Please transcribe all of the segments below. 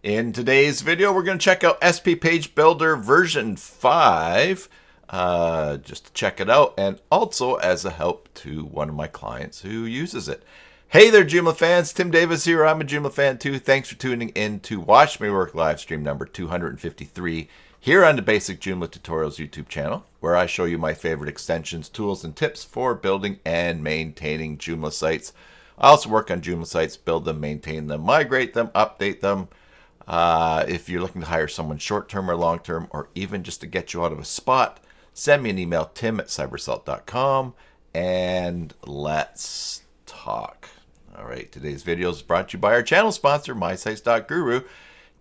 In today's video, we're going to check out SP Page Builder version 5, just to check it out, and also as a help to one of my clients who uses it. Hey there, Joomla fans. Tim Davis here. I'm a Joomla fan too. Thanks for tuning in to Watch Me Work live stream number 253 here on the Basic Joomla Tutorials YouTube channel, where I show you my favorite extensions, tools, and tips for building and maintaining Joomla sites. I also work on Joomla sites, build them, maintain them, migrate them, update them. If you're looking to hire someone short-term or long-term, or even just to get you out of a spot, send me an email, tim@cybersalt.com, and let's talk. All right, today's video is brought to you by our channel sponsor, mysites.guru.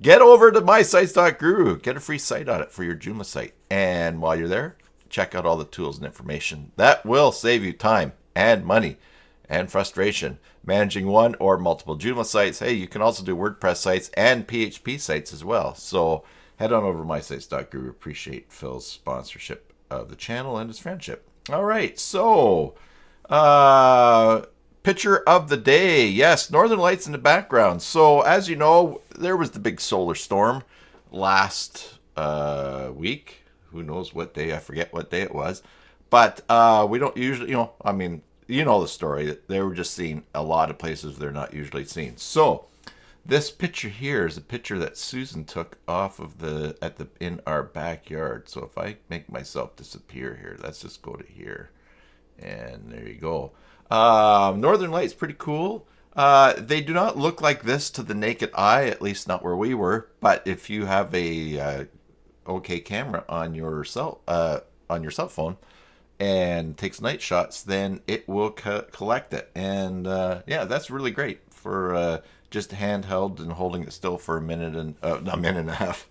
Get over to mysites.guru. Get a free site audit for your Joomla site. And while you're there, check out all the tools and information that will save you time and money and frustration managing one or multiple Joomla sites. Hey, you can also do WordPress sites and PHP sites as well. So head on over to mysites.guru. Appreciate Phil's sponsorship of the channel and his friendship. All right, so picture of the day. Yes, Northern Lights in the background. So as you know, there was the big solar storm last week. Who knows what day? I forget what day it was. But we don't usually, you know the story. They were just seen a lot of places they're not usually seen. So this picture here is a picture that Susan took off of in our backyard. So if I make myself disappear here, let's just go to here, and there you go. Northern Lights, pretty cool. They do not look like this to the naked eye, at least not where we were. But if you have a okay camera on your cell phone and takes night shots, then it will collect it. And yeah, that's really great for just handheld and holding it still for a minute and a half.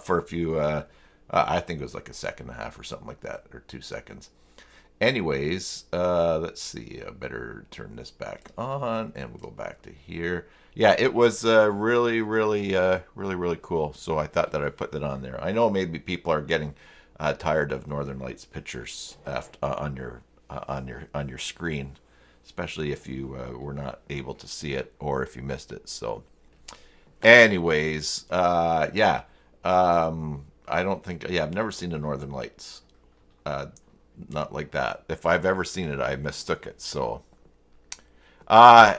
For a few, I think it was like a second and a half or something like that, or 2 seconds. Anyways, let's see. I better turn this back on, and we'll go back to here. Yeah, it was really cool. So I thought that I'd put that on there. I know maybe people are getting tired of Northern Lights pictures on your screen, especially if you were not able to see it or if you missed it. So, anyways, yeah, I don't think. Yeah, I've never seen the Northern Lights. Not like that. If I've ever seen it, I mistook it. So,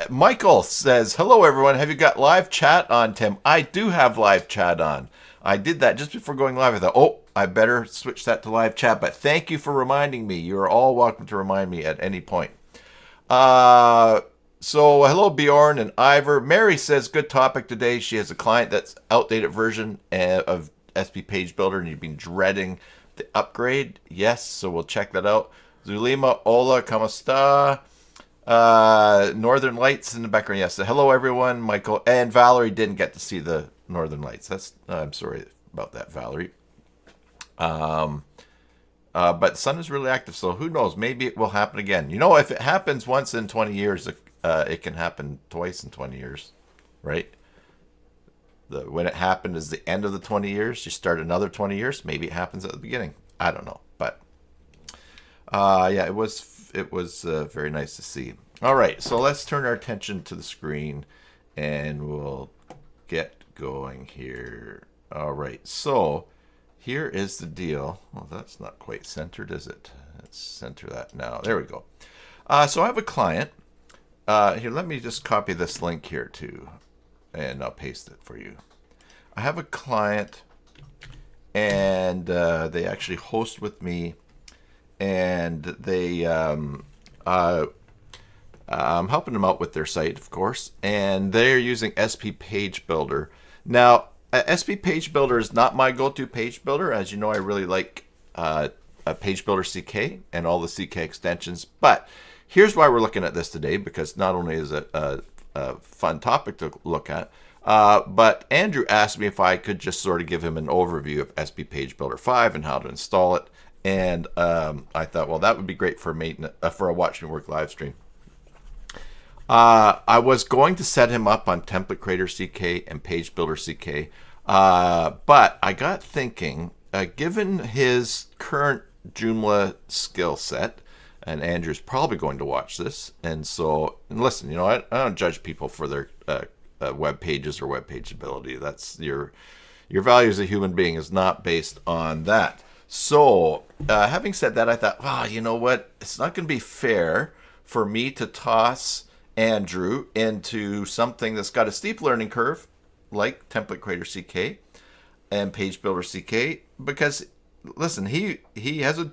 Michael says, hello everyone. Have you got live chat on, Tim? I do have live chat on. I did that just before going live. I thought, oh, I better switch that to live chat. But thank you for reminding me. You're all welcome to remind me at any point. So hello Bjorn and Ivor. Mary says, good topic today. She has a client that's outdated version of SP Page Builder, and you've been dreading the upgrade. Yes, so we'll check that out. Zulima, hola, ¿cómo está? Northern Lights in the background. Yes, so hello everyone. Michael and Valerie didn't get to see the Northern Lights. I'm sorry about that, Valerie. But the sun is really active, so who knows? Maybe it will happen again. You know, if it happens once in 20 years, it can happen twice in 20 years, right? When it happened is the end of the 20 years. You start another 20 years. Maybe it happens at the beginning. I don't know, but yeah, it was very nice to see. All right, so let's turn our attention to the screen, and we'll get going here. All right, so here is the deal. Well, that's not quite centered, is it? Let's center that now. There we go. So I have a client. Here, let me just copy this link here too, and I'll paste it for you. I have a client, and they actually host with me, and they I'm helping them out with their site, of course, and they're using SP Page Builder. Now, SP Page Builder is not my go-to page builder. As you know, I really like a Page Builder CK and all the CK extensions. But here's why we're looking at this today, because not only is it a fun topic to look at, but Andrew asked me if I could just sort of give him an overview of SP Page Builder 5 and how to install it. And I thought, well, that would be great for a Watch Me Work live stream. I was going to set him up on Template Creator CK and Page Builder CK, but I got thinking, given his current Joomla skill set, and Andrew's probably going to watch this, and listen, I don't judge people for their web pages or web page ability. That's your value as a human being is not based on that. So, having said that, I thought, wow, you know what? It's not going to be fair for me to toss Andrew into something that's got a steep learning curve, like Template Creator CK and Page Builder CK, because listen, he has a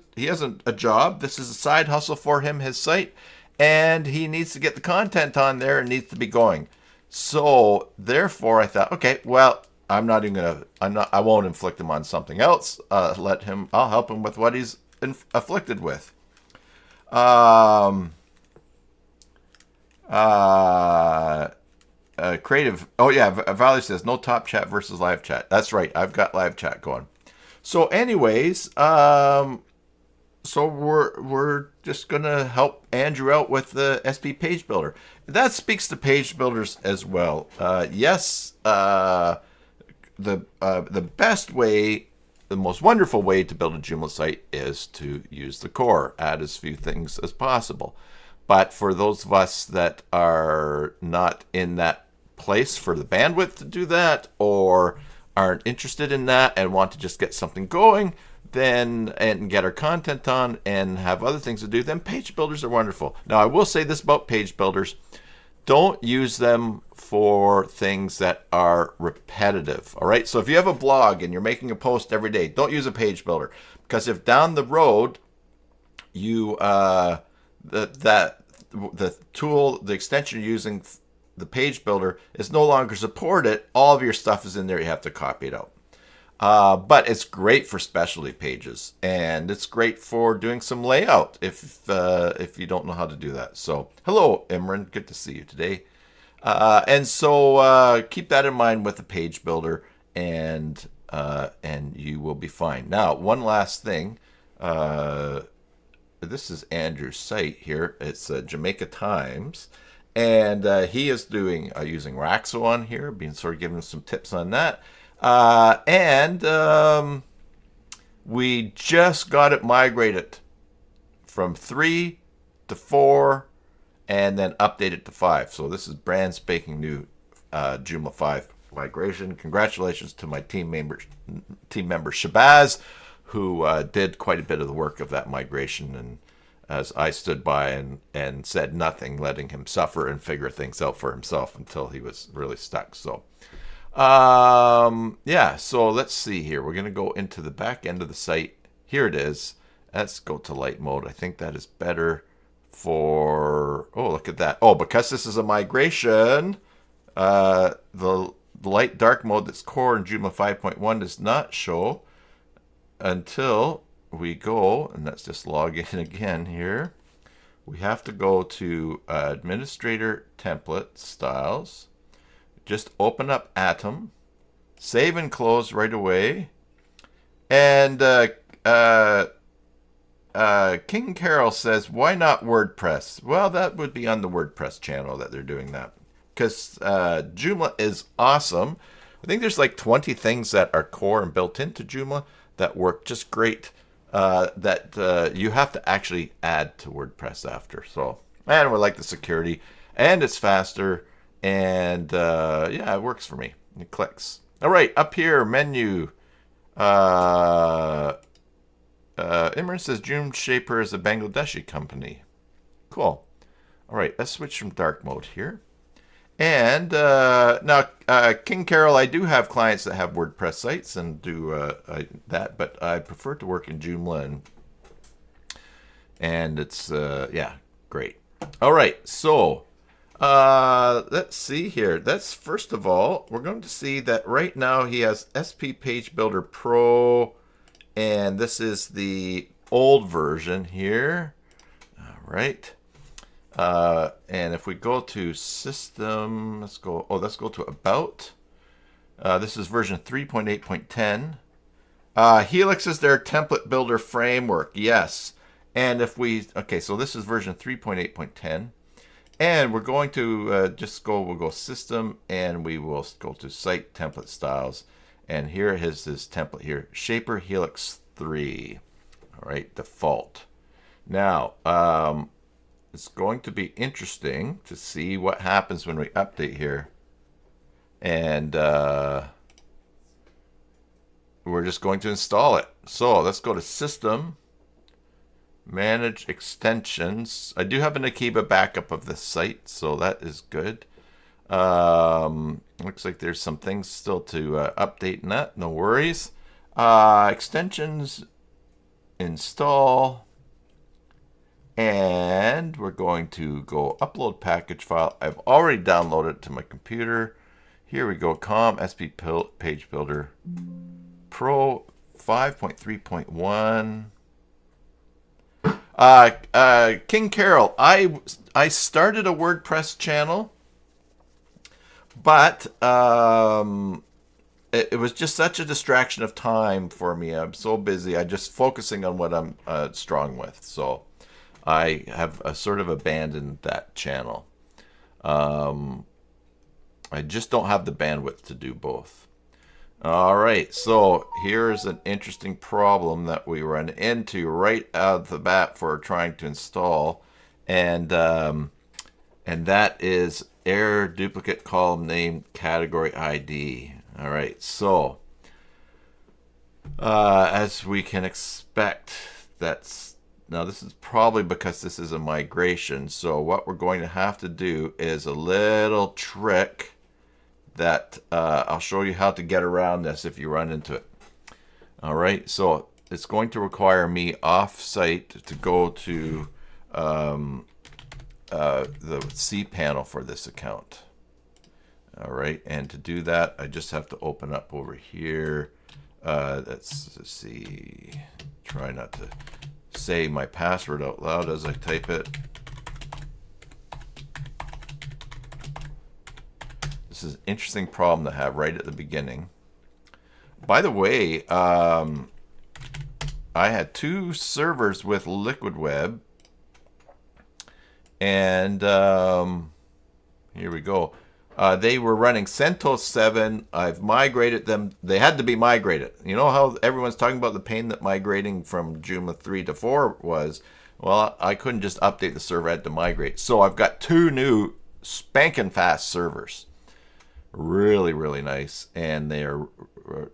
job. This is a side hustle for him, his site, and he needs to get the content on there and needs to be going. So therefore, I thought, okay, well, I won't inflict him on something else. I'll help him with what he's afflicted with. Creative. Oh yeah, Valley says no top chat versus live chat. That's right. I've got live chat going. So, anyways, so we're just gonna help Andrew out with the SP Page Builder. That speaks to page builders as well. Yes. The best way, the most wonderful way to build a Joomla site is to use the core, add as few things as possible. But for those of us that are not in that place for the bandwidth to do that, or aren't interested in that and want to just get something going, then and get our content on and have other things to do, then page builders are wonderful. Now, I will say this about page builders. Don't use them for things that are repetitive. All right. So if you have a blog and you're making a post every day, don't use a page builder, because if down the road you the tool, the extension you're using, the page builder, is no longer supported, all of your stuff is in there. You have to copy it out. But it's great for specialty pages, and it's great for doing some layout if you don't know how to do that. So, hello, Imran. Good to see you today. And so keep that in mind with the page builder, and you will be fine. Now, one last thing. This is Andrew's site here. It's Jamaica Times, and he is doing using Raxo on here. Being sort of giving some tips on that. We just got it migrated from 3 to 4 and then updated to 5. So this is brand spanking new Joomla 5 migration. Congratulations to my team member Shabazz, who did quite a bit of the work of that migration, and as I stood by and said nothing, letting him suffer and figure things out for himself until he was really stuck. So yeah, so let's see here. We're going to go into the back end of the site. Here it is. Let's go to light mode. I think that is better for, oh, look at that. Oh, because this is a migration, the light dark mode that's core in Joomla 5.1 does not show until we go, and let's just log in again here. We have to go to administrator template styles. Just open up Atom, save and close right away. And King Carol says, why not WordPress? Well, that would be on the WordPress channel that they're doing that, because Joomla is awesome. I think there's like 20 things that are core and built into Joomla that work just great, that you have to actually add to WordPress after. So, and we like the security, and it's faster. And yeah, it works for me. It clicks. All right, up here, menu. Imran says Joom Shaper is a Bangladeshi company. Cool. All right, let's switch from dark mode here. And now, King Carol, I do have clients that have WordPress sites and do that, but I prefer to work in Joomla, and it's yeah, great. All right, so. Let's see here. That's first of all, we're going to see that right now he has SP Page Builder Pro, and this is the old version here. All right. And if we go to System, let's go to About. This is version 3.8.10. Helix is their template builder framework. Yes. And if we, okay, so this is version 3.8.10. And we're going to we'll go System, and we will go to Site Template Styles. And here is this template here, Shaper Helix 3. All right, default. Now, it's going to be interesting to see what happens when we update here. and we're just going to install it. So let's go to System, Manage Extensions. I do have an Akiba backup of this site, so that is good. Looks like there's some things still to update in that. No worries. Extensions, install, and we're going to go upload package file. I've already downloaded it to my computer. Here we go. COM SP Page Builder Pro 5.3.1. King Carol, I started a WordPress channel, but it was just such a distraction of time for me. I'm so busy. I'm just focusing on what I'm strong with. So I have sort of abandoned that channel. I just don't have the bandwidth to do both. All right, so here's an interesting problem that we run into right out of the bat for trying to install, and that is error duplicate column name category ID. All right, so as we can expect, now this is probably because this is a migration. So what we're going to have to do is a little trick that I'll show you how to get around this if you run into it. All right, so it's going to require me off-site to go to the cPanel for this account. All right, and to do that, I just have to open up over here. Let's see, try not to say my password out loud as I type it. This is an interesting problem to have right at the beginning. By the way, I had 2 servers with Liquid Web, and here we go. They were running CentOS 7. I've migrated them. They had to be migrated. You know how everyone's talking about the pain that migrating from Joomla 3 to 4 was? Well, I couldn't just update the server. I had to migrate. So I've got 2 new spanking fast servers. Really, really nice. And they are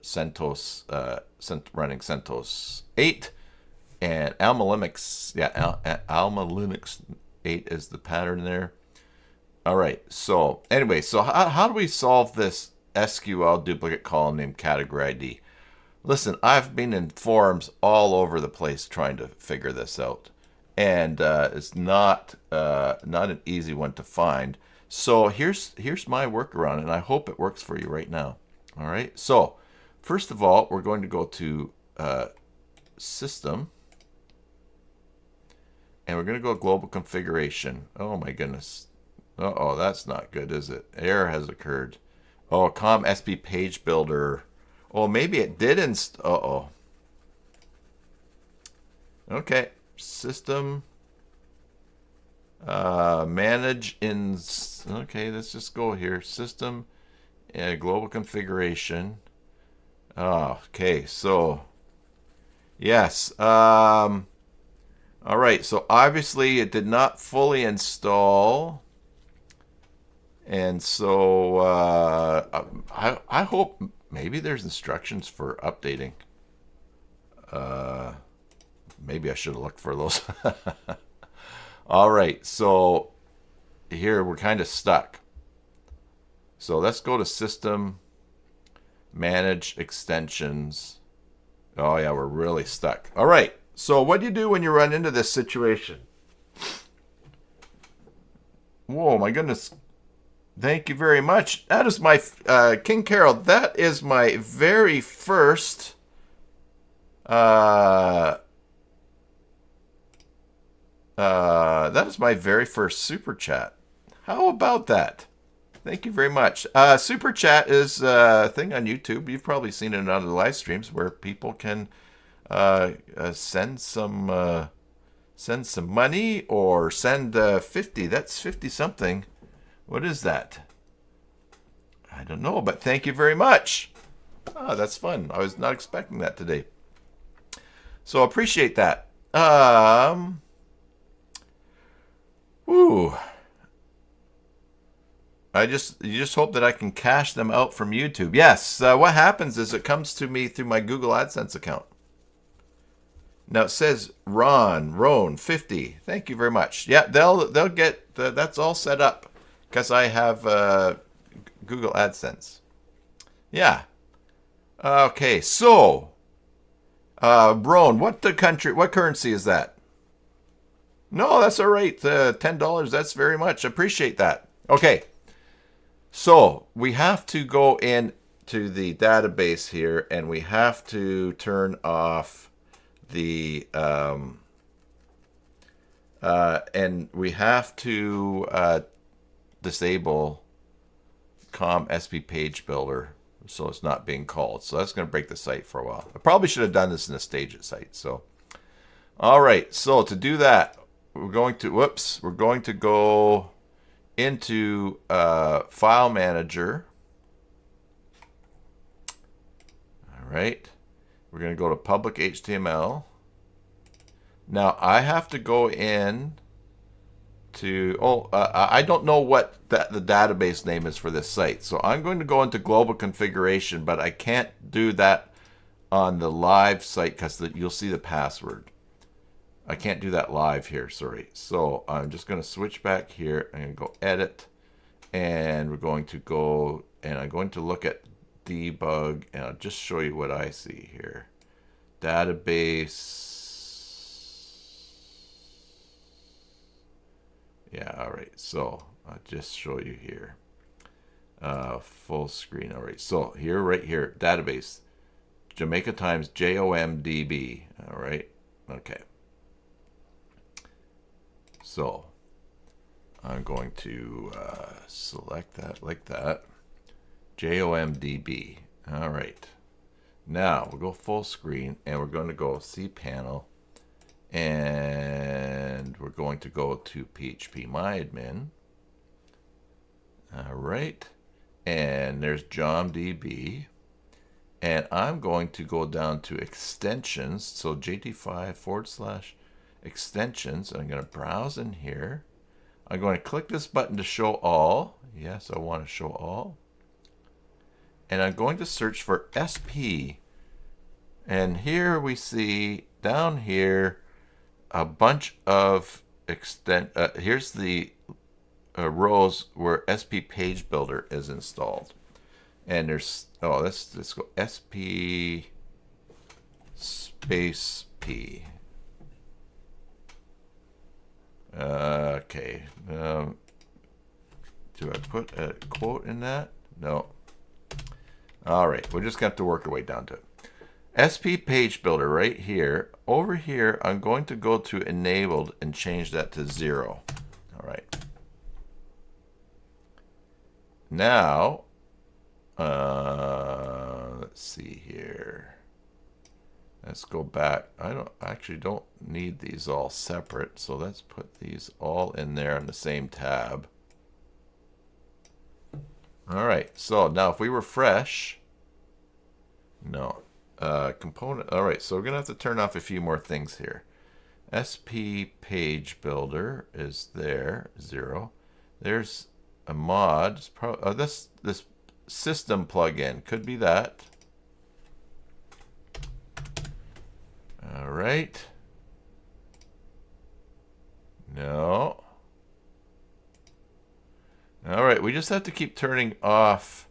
CentOS, running CentOS 8. And Alma Linux, Alma Linux 8 is the pattern there. All right, so anyway, so how do we solve this SQL duplicate column name category ID? Listen, I've been in forums all over the place trying to figure this out, and it's not an easy one to find. So here's my workaround, and I hope it works for you right now. All right, so first of all, we're going to go to System, and we're going to go Global Configuration. Oh my goodness. Uh-oh, that's not good, is it? Error has occurred. Oh, COM SP Page Builder. Oh, maybe it did uh-oh. Okay, System. Manage in... Okay, let's just go here. System and Global Configuration. Oh, okay, so... Yes. All right, so obviously it did not fully install... And so I hope maybe there's instructions for updating. Maybe I should have looked for those. All right, so here we're kind of stuck. So let's go to System, Manage Extensions. Oh yeah, we're really stuck. All right, so what do you do when you run into this situation? Whoa, my goodness. Thank you very much. That is my, King Carol, that is my very first, that is my very first Super Chat. How about that? Thank you very much. Super Chat is a thing on YouTube. You've probably seen it on the live streams where people can send some money or send 50. That's 50 something. What is that? I don't know, but thank you very much. Ah, that's fun. I was not expecting that today. So appreciate that. Ooh. You just hope that I can cash them out from YouTube. Yes. What happens is it comes to me through my Google AdSense account. Now it says Roan 50. Thank you very much. Yeah, they'll get that's all set up because I have Google AdSense. Yeah. Okay. So, Roan, what currency is that? No, that's all right. $10. That's very much. Appreciate that. Okay. So we have to go in to the database here, and we have to turn off the and we have to disable com SP page builder so it's not being called. So that's going to break the site for a while. I probably should have done this in a stage it site. So all right, so to do that, we're going to go into file manager. All right, we're going to go to public HTML. Now I have to go in to I don't know what the database name is for this site, so I'm going to go into global configuration, but I can't do that on the live site because you'll see the password. I can't do that live here, sorry. So I'm just going to switch back here. I'm going to go edit, and we're going to go, and I'm going to look at debug, and I'll just show you what I see here. Database. Yeah, all right. So I'll just show you here. Full screen. All right. So here, right here, database. Jamaica Times JOMDB. All right. Okay. So I'm going to select that like that. JOMDB. All right. Now we'll go full screen, and we're going to go cPanel, and we're going to go to phpMyAdmin. All right. And there's JOMDB. And I'm going to go down to extensions. So JT5/extensions. I'm going to browse in here. I'm going to click this button to show all. Yes, I want to show all. And I'm going to search for SP. And here we see down here a bunch of here's the rows where SP Page Builder is installed. And there's, let's go SP space P. Okay. Do I put a quote in that? No. All right. We're just going to have to work our way down to it. SP Page Builder right here. Over here, I'm going to go to enabled and change that to 0. All right. Now, let's see here. Let's go back. I actually don't need these all separate, so let's put these all in there on the same tab. All right, so now if we refresh, no, component. All right, so we're gonna have to turn off a few more things here. SP Page Builder is there, 0. There's a mod. This system plugin could be that. All right. No. All right, we just have to keep turning off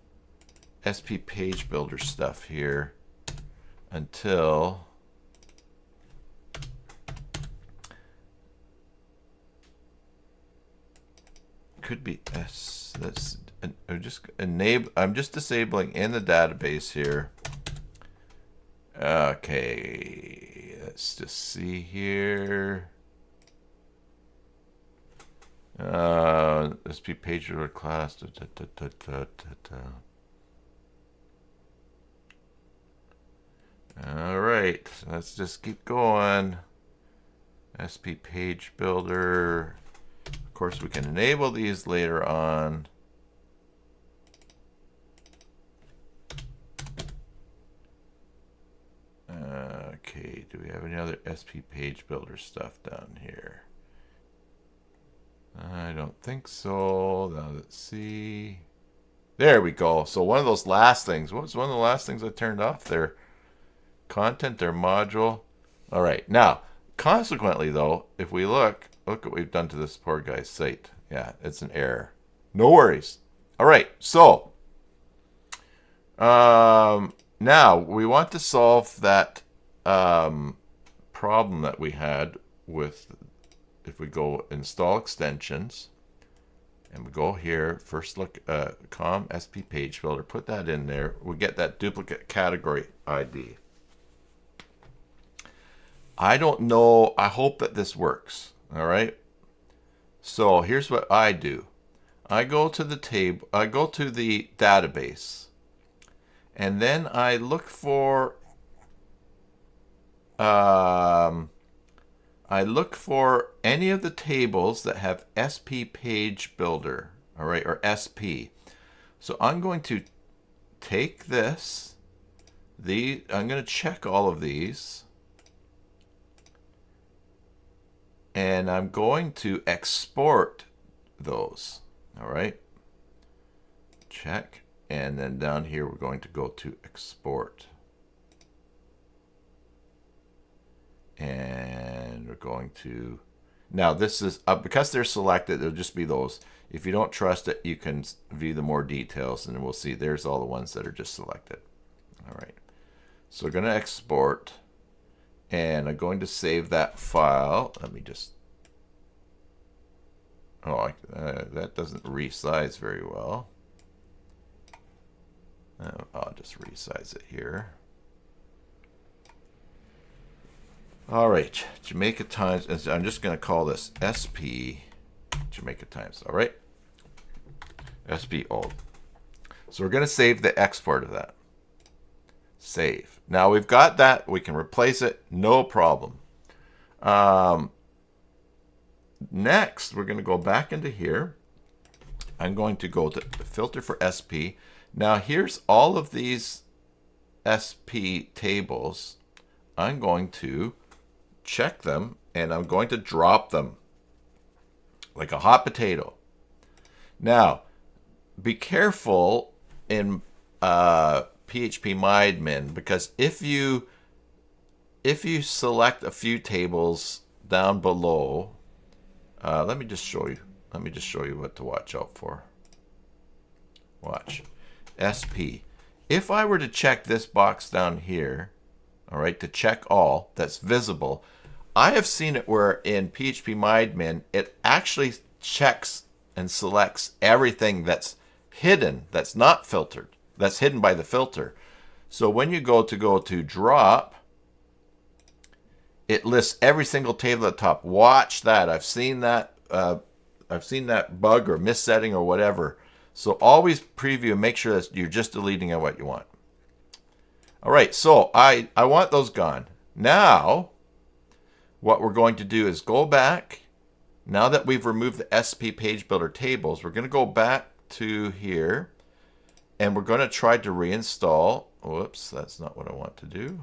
SP Page Builder stuff here until could be S. That's I'm just disabling in the database here. Okay, let's just see here. SP Page Builder class. All right, let's just keep going. SP Page Builder. Of course, we can enable these later on. Okay, do we have any other SP Page Builder stuff down here? I don't think so. Now let's see. There we go. So one of those last things. What was one of the last things I turned off there? Content or module. All right. Now, consequently, though, if we look what we've done to this poor guy's site. Yeah, it's an error. No worries. All right. So now we want to solve that problem that we had with, if we go install extensions and we go here, first look com SP page builder, put that in there, we get that duplicate category ID. I don't know, I hope that this works. All right, so here's what I do. I go to the table, I go to the database, and then I look for any of the tables that have SP page builder, all right, or SP. So I'm going to take this, I'm going to check all of these, and I'm going to export those, all right, check, and then down here we're going to go to export. And we're going to, now this is, because they're selected, it'll just be those. If you don't trust it, you can view the more details, and we'll see there's all the ones that are just selected. All right, so we're going to export, and I'm going to save that file. Let me just, that doesn't resize very well. I'll just resize it here. All right, Jamaica Times. I'm just going to call this SP Jamaica Times. All right, SP old. So we're going to save the export of that. Save. Now we've got that. We can replace it. No problem. Next, we're going to go back into here. I'm going to go to filter for SP. Now here's all of these SP tables. I'm going to check them, and I'm going to drop them like a hot potato. Now, be careful in PHPMyAdmin, because if you select a few tables down below, let me just show you what to watch out for. Watch SP. If I were to check this box down here, all right, to check all that's visible, I have seen it where in PHPMyAdmin, it actually checks and selects everything that's hidden, that's not filtered, that's hidden by the filter. So when you go to drop, it lists every single table at the top. Watch that. I've seen that bug or missetting or whatever. So always preview and make sure that you're just deleting what you want. All right, so I want those gone. Now, what we're going to do is go back. Now that we've removed the SP page builder tables, we're going to go back to here, and we're going to try to reinstall. Whoops, that's not what I want to do.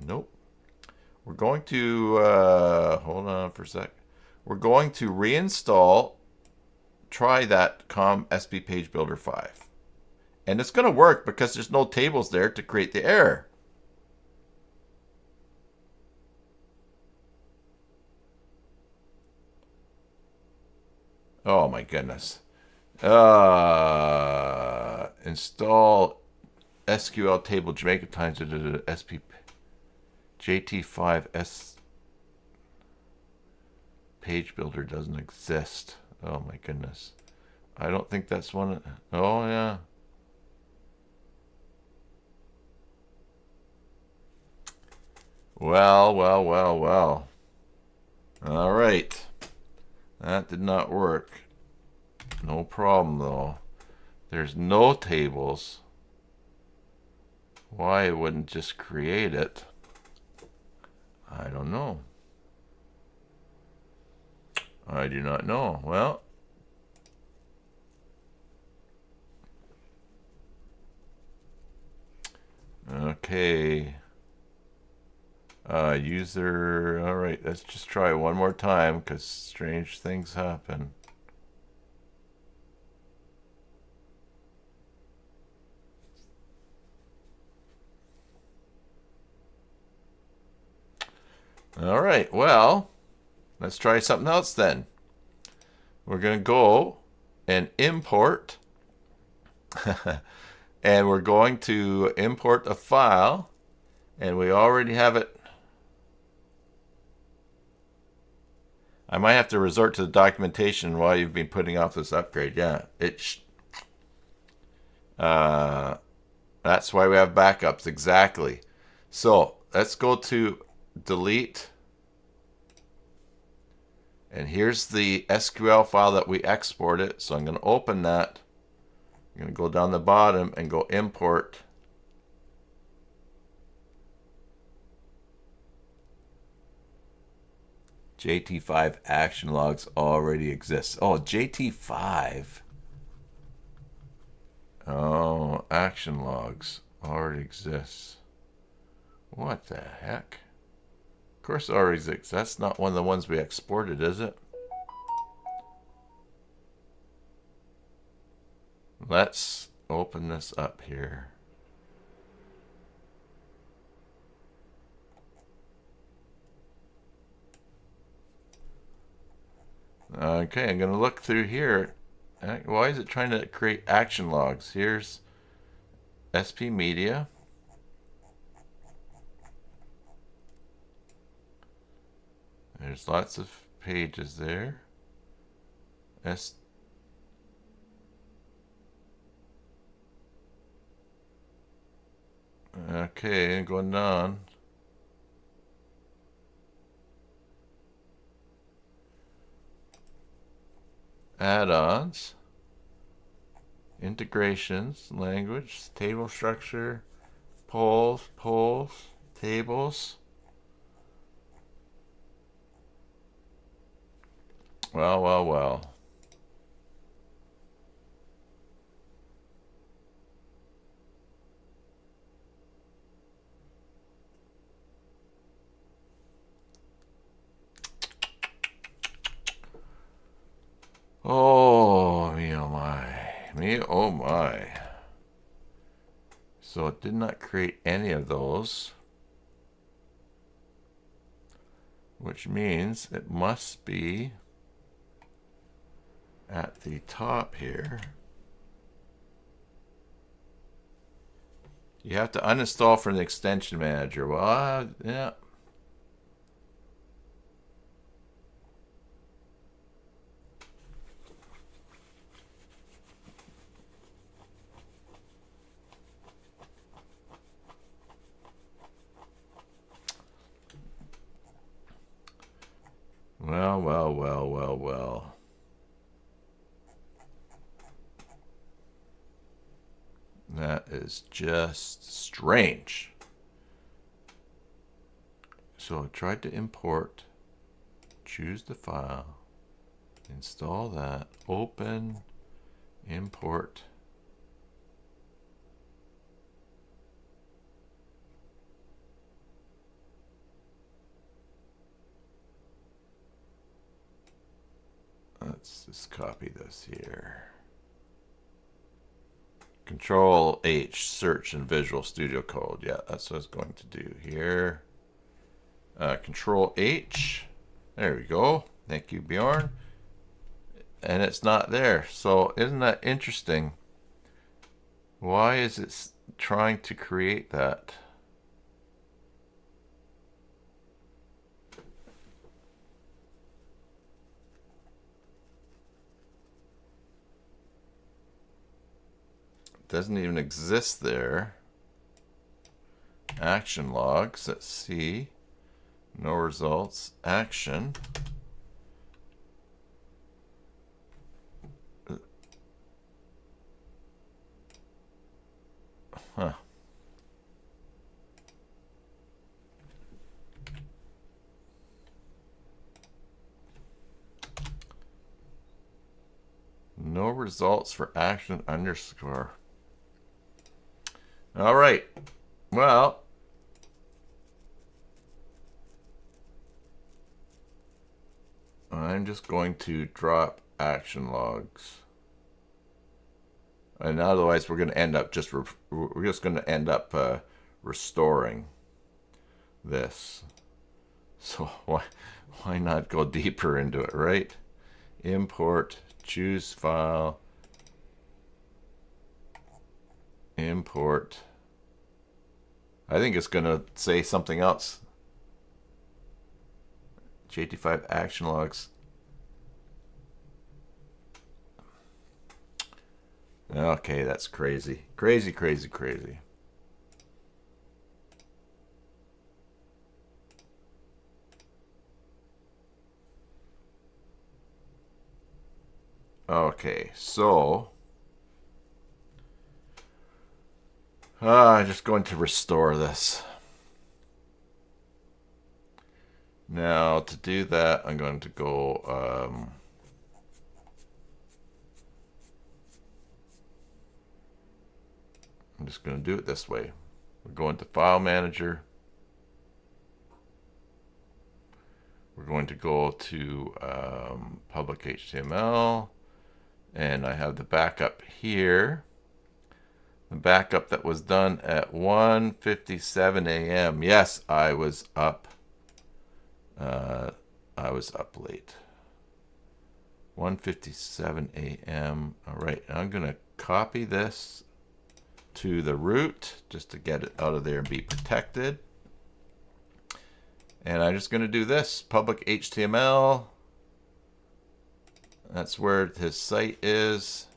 Nope. We're going to, hold on for a sec. We're going to reinstall, try that COM SP page builder 5. And it's going to work because there's no tables there to create the error. Oh my goodness. Install SQL table Jamaica Times SP JT5S page builder doesn't exist. Oh my goodness. I don't think that's one. Oh yeah. Well. All right. That did not work. No problem though. There's no tables. Why it wouldn't just create it, I don't know. I do not know. Well, okay. User. All right, let's just try one more time because strange things happen. All right, well, let's try something else then. We're going to go and import, and we're going to import a file, and we already have it. I might have to resort to the documentation while you've been putting off this upgrade. Yeah, that's why we have backups, exactly. So let's go to delete. And here's the SQL file that we exported. So I'm going to open that. I'm going to go down the bottom and go import. JT5 action logs already exist. Oh, JT5. Oh, action logs already exists. What the heck? Of course it already exists. That's not one of the ones we exported, is it? Let's open this up here. Okay, I'm going to look through here. Why is it trying to create action logs? Here's SP Media. There's lots of pages there. Okay, going down. Add-ons, integrations, language, table structure, polls, tables. Well. Oh, me oh my. Me oh my. So it did not create any of those, which means it must be at the top here. You have to uninstall from the extension manager. Well, yeah. Well. That is just strange. So I tried to import, choose the file, install that, open, import. Let's just copy this here. Control H, search in Visual Studio Code. Yeah, that's what I was going to do here. Control H. There we go. Thank you, Bjorn. And it's not there. So isn't that interesting? Why is it trying to create that? Doesn't even exist there. Action logs, let's see. No results. Action. Huh. No results for action underscore. All right. Well, I'm just going to drop action logs. And otherwise, we're going to end up we're just going to end up restoring this. So why not go deeper into it, right? Import, choose file, import. I think it's going to say something else. J85 action logs. Okay, that's crazy. Crazy, crazy, crazy. Okay, so I'm just going to restore this. Now, to do that, I'm going to go I'm just going to do it this way. We're going to File Manager. We're going to go to Public HTML, and I have the backup here. The backup that was done at 1:57 a.m. Yes, I was up. I was up late. 1:57 a.m. All right, I'm going to copy this to the root just to get it out of there and be protected. And I'm just going to do this, public HTML. That's where his site is.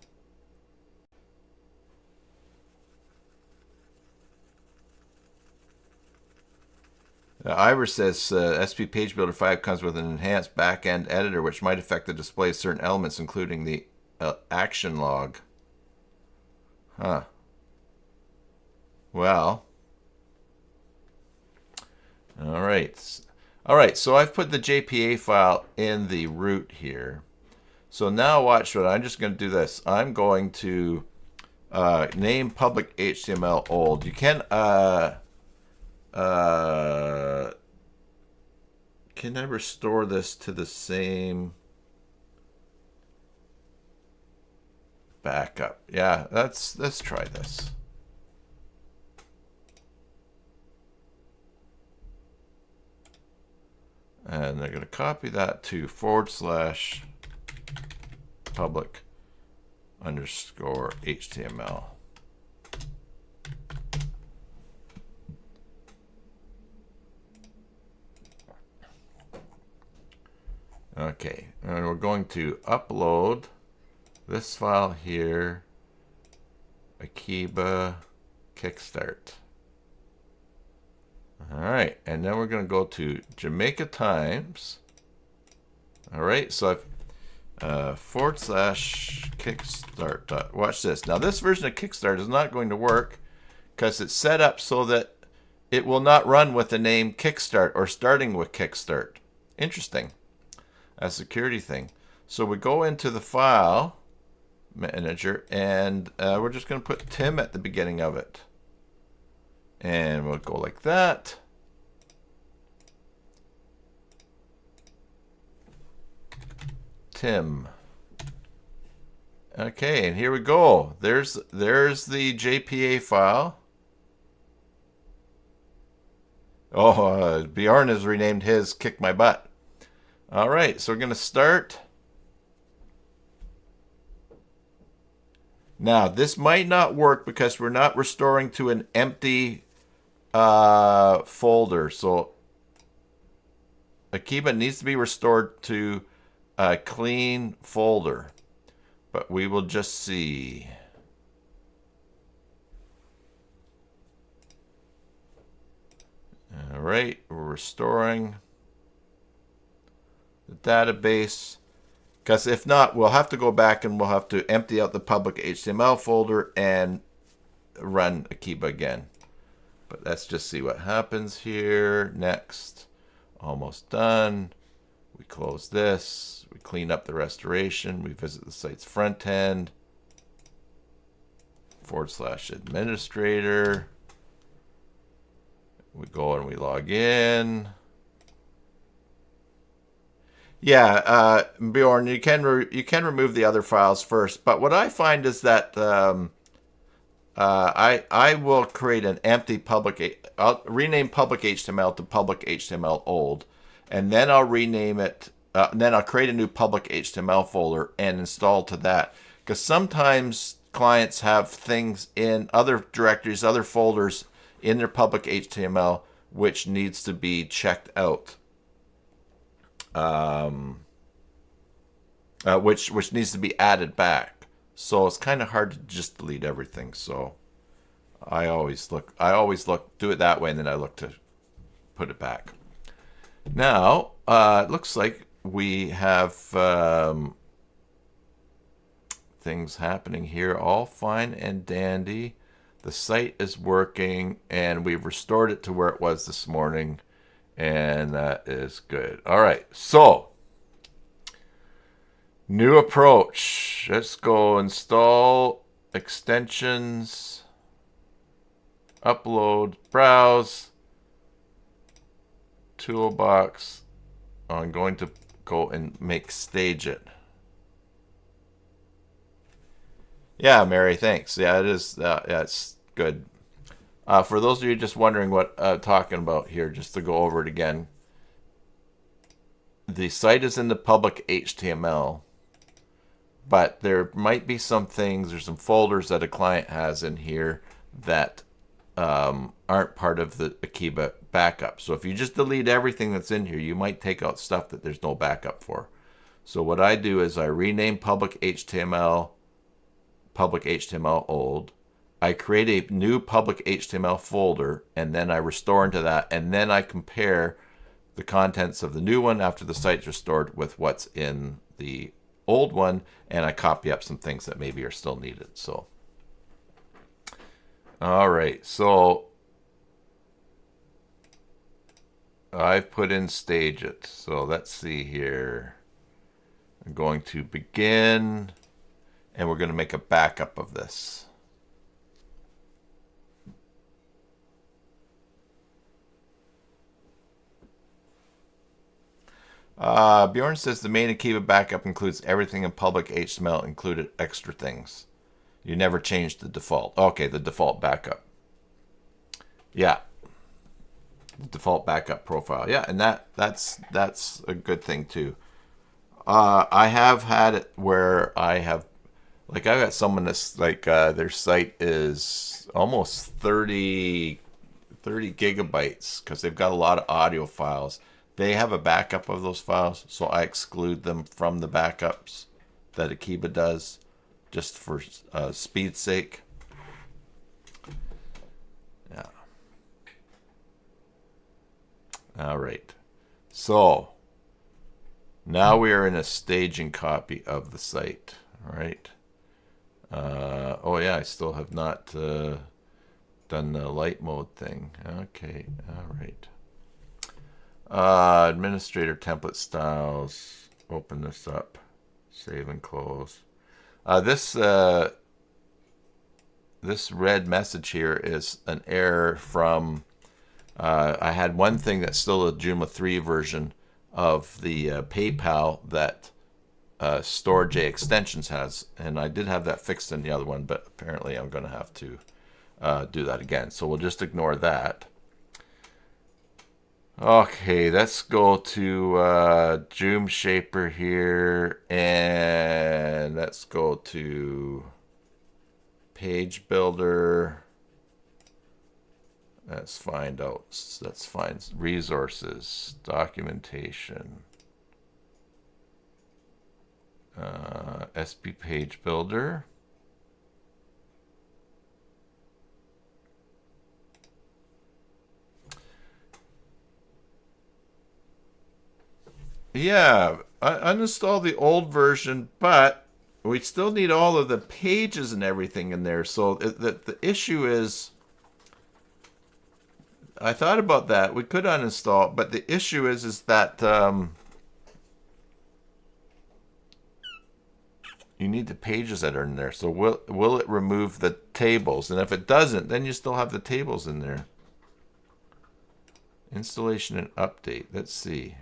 Iris says SP Page Builder 5 comes with an enhanced backend editor which might affect the display of certain elements, including the action log. Huh. Well. All right, so I've put the JPA file in the root here. So now watch what I'm just going to do this. I'm going to name public HTML old. You can I restore this to the same backup? Yeah, let's try this. And they're going to copy that to /public_HTML. Okay, and we're going to upload this file here, Akiba Kickstart. All right, and then we're going to go to Jamaica Times. All right, so I've /Kickstart. Watch this. Now, this version of Kickstart is not going to work because it's set up so that it will not run with the name Kickstart or starting with Kickstart. Interesting. A security thing. So we go into the file manager and we're just going to put Tim at the beginning of it. And we'll go like that. Tim. Okay, and here we go. There's the JPA file. Oh, Bjorn has renamed his Kick My Butt. All right, so we're going to start. Now, this might not work because we're not restoring to an empty folder. So Akiba needs to be restored to a clean folder. But we will just see. All right, we're restoring the database, because if not, we'll have to go back and we'll have to empty out the public HTML folder and run Akiba again. But let's just see what happens here. Next. Almost done. We close this. We clean up the restoration. We visit the site's front end. /administrator. We go and we log in. Yeah, Bjorn, you can remove the other files first, but what I find is that I will create an empty I'll rename public HTML to public HTML old, and then I'll rename it. Then I'll create a new public HTML folder and install to that. Because sometimes clients have things in other directories, other folders in their public HTML, which needs to be checked out. Which needs to be added back. So it's kind of hard to just delete everything. So I always do it that way, and then I look to put it back. Now it looks like we have things happening here, all fine and dandy. The site is working, and we've restored it to where it was this morning, and that is good. All right, so new approach. Let's go install extensions, upload, browse, toolbox. I'm going to go and make stage it. Yeah, Mary, thanks. Yeah, it is. Yeah, it's good. For those of you just wondering what I'm talking about here, just to go over it again, the site is in the public HTML, but there might be some things, there's some folders that a client has in here that aren't part of the Akiba backup. So if you just delete everything that's in here, you might take out stuff that there's no backup for. So what I do is I rename public HTML old. I create a new public HTML folder, and then I restore into that, and then I compare the contents of the new one after the site's restored with what's in the old one, and I copy up some things that maybe are still needed. So, all right, so I've put in stage it. So let's see here. I'm going to begin, and we're going to make a backup of this. Bjorn says the main Akiba backup includes everything in public HTML, included extra things. You never changed the default. Okay, the default backup. Yeah, the default backup profile. Yeah, and that's a good thing too. I have had it where I've got someone that's like their site is almost 30 gigabytes because they've got a lot of audio files. They have a backup of those files, so I exclude them from the backups that Akiba does, just for speed's sake. Yeah. All right. So now we are in a staging copy of the site. All right. Oh yeah, I still have not done the light mode thing. Okay. All right. Administrator template styles. Open this up. Save and close. This red message here is an error from. I had one thing that's still a Joomla 3 version of the PayPal that Storage Extensions has, and I did have that fixed in the other one, but apparently I'm going to have to do that again. So we'll just ignore that. Okay, let's go to Joom Shaper here, and let's go to Page Builder. Let's find resources, documentation, SP Page Builder. Yeah, I uninstalled the old version, but we still need all of the pages and everything in there. So the issue is, I thought about that. We could uninstall, but the issue is that you need the pages that are in there. So will it remove the tables? And if it doesn't, then you still have the tables in there. Installation and update. Let's see.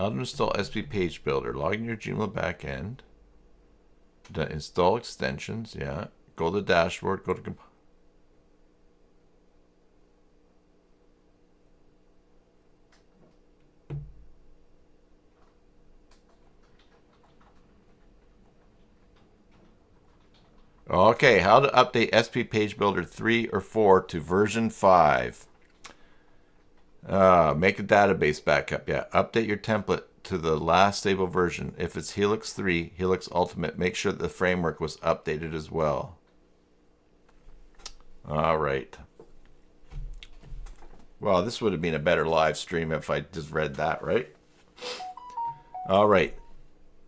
How to install SP Page Builder. Log in your Joomla backend. Install extensions. Yeah. Go to the dashboard. Go to Okay, how to update SP Page Builder 3 or 4 to version 5. Make a database backup. Yeah, update your template to the last stable version. If it's Helix 3, Helix Ultimate, make sure that the framework was updated as well. All right. Well, this would have been a better live stream if I just read that, right? All right.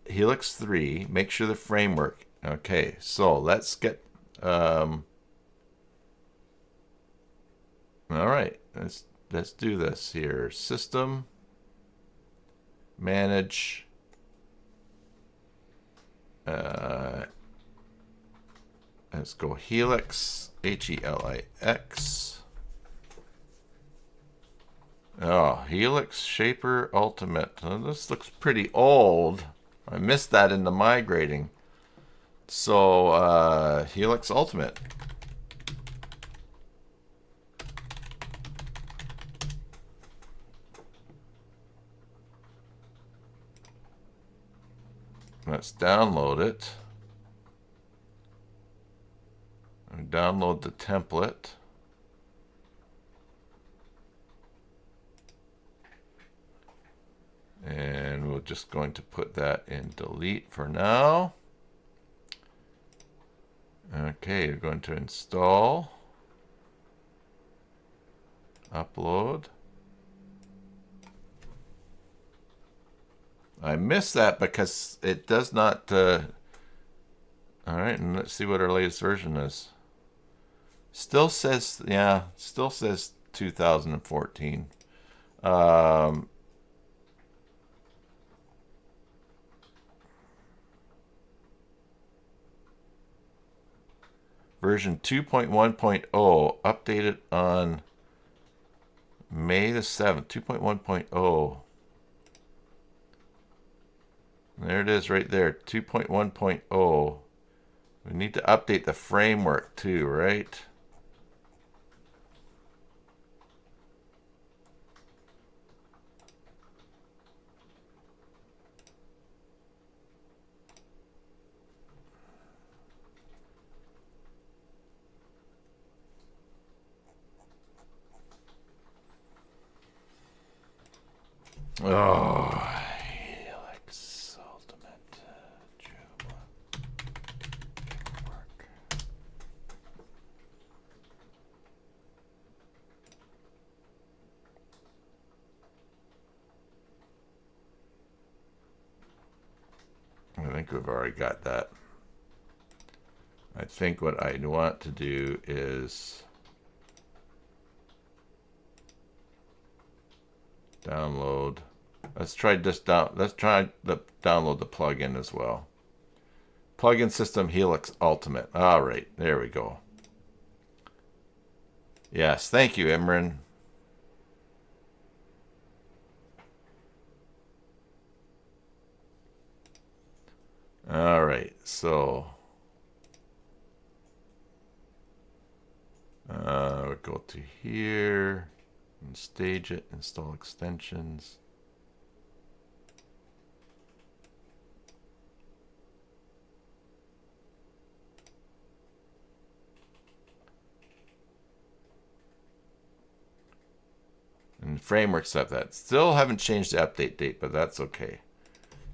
Helix 3, make sure the framework. Okay, so let's get... all right, let's do this here. System, manage, let's go Helix, Helix. Oh, Helix Shaper Ultimate. Oh, this looks pretty old. I missed that in the migrating. So, Helix Ultimate. Let's download it. And download the template. And we're just going to put that in delete for now. Okay, you're going to install, upload. I missed that because it does not. All right, and let's see what our latest version is. Still says, yeah, still says 2014. Version 2.1.0 updated on May the 7th, 2.1.0. There it is right there, 2.1.0. We need to update the framework too, right? Oh, Helix Ultimate Joomla framework. I think we've already got that. I think what I want to do is download. Let's try this down. Let's try the download the plugin as well. Plugin system Helix Ultimate. All right, there we go. Yes, thank you, Imran. All right, so we'll go to here and stage it, install extensions. And framework stuff that still haven't changed the update date, but that's okay.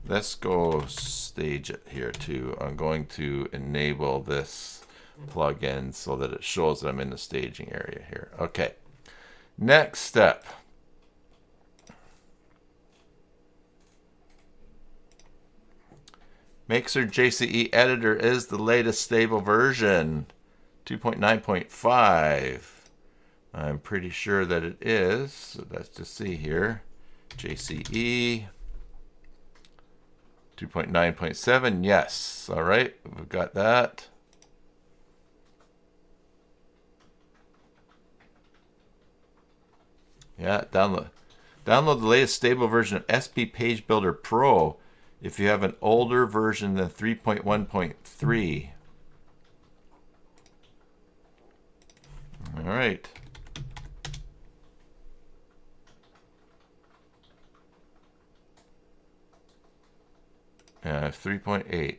Let's go stage it here too. I'm going to enable this plugin so that it shows that I'm in the staging area here. Okay. Next step. Mixer JCE editor is the latest stable version, 2.9.5. I'm pretty sure that it is. So let's just see here. JCE 2.9.7. Yes. All right. We've got that. Yeah, download Download the latest stable version of SP Page Builder Pro if you have an older version than 3.1.3. All right. Yeah, 3.8.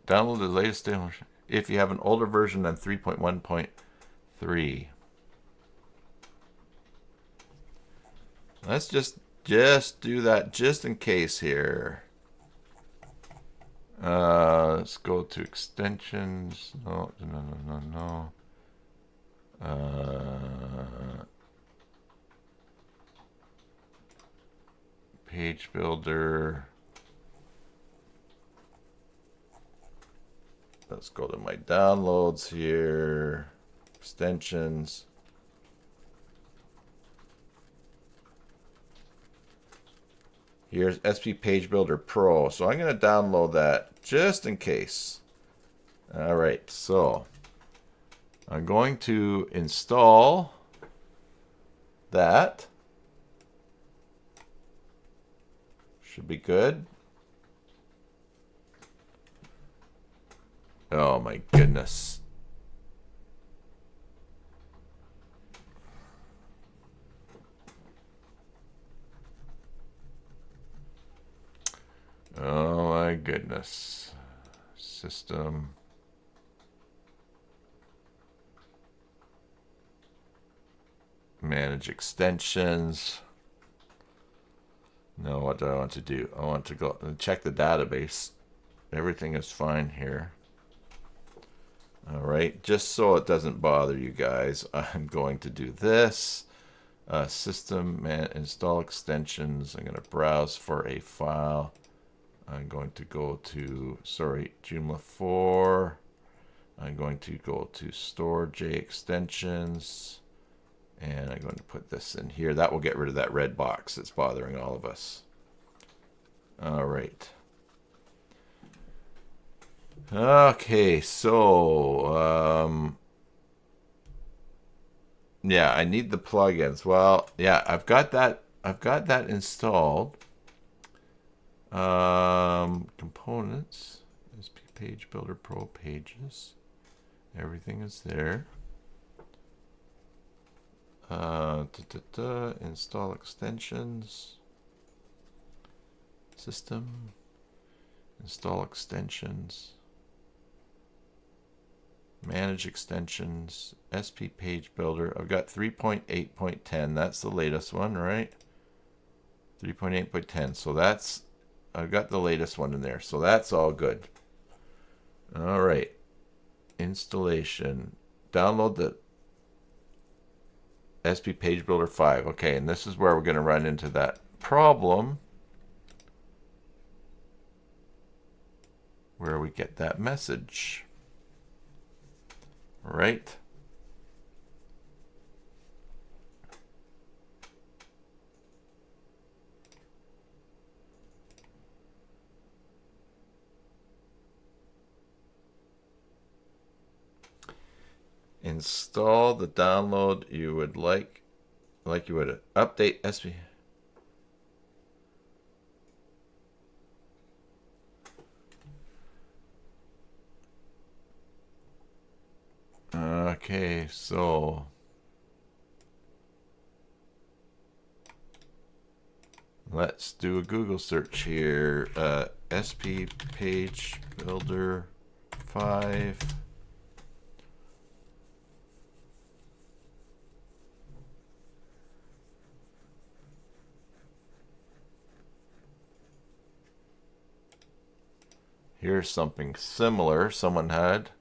Download the latest stable version if you have an older version than 3.1.3. Let's just do that just in case here. Let's go to extensions. No. Page Builder. Let's go to my downloads here. Extensions. Here's SP Page Builder Pro. So I'm going to download that just in case. All right, so I'm going to install that. Should be good. Oh my goodness. Oh my goodness. System. Manage extensions. No, what do I want to do? I want to go and check the database. Everything is fine here. All right, just so it doesn't bother you guys, I'm going to do this. System install extensions. I'm going to browse for a file. I'm going to go to, Joomla 4. I'm going to go to store J extensions. And I'm going to put this in here. That will get rid of that red box that's bothering all of us. All right. Okay, so yeah, I need the plugins. Well, yeah, I've got that installed. Components, SP Page Builder Pro pages. Everything is there. Install extensions. System. Install extensions. Manage extensions. SP Page Builder. I've got 3.8.10. That's the latest one, right? 3.8.10. So I've got the latest one in there. So that's all good. All right. Installation. Download the SP Page Builder 5. Okay, and this is where we're going to run into that problem where we get that message. Right? Install the download you would like you would update SP. Okay, so let's do a Google search here. SP Page Builder 5. Here's something similar someone had.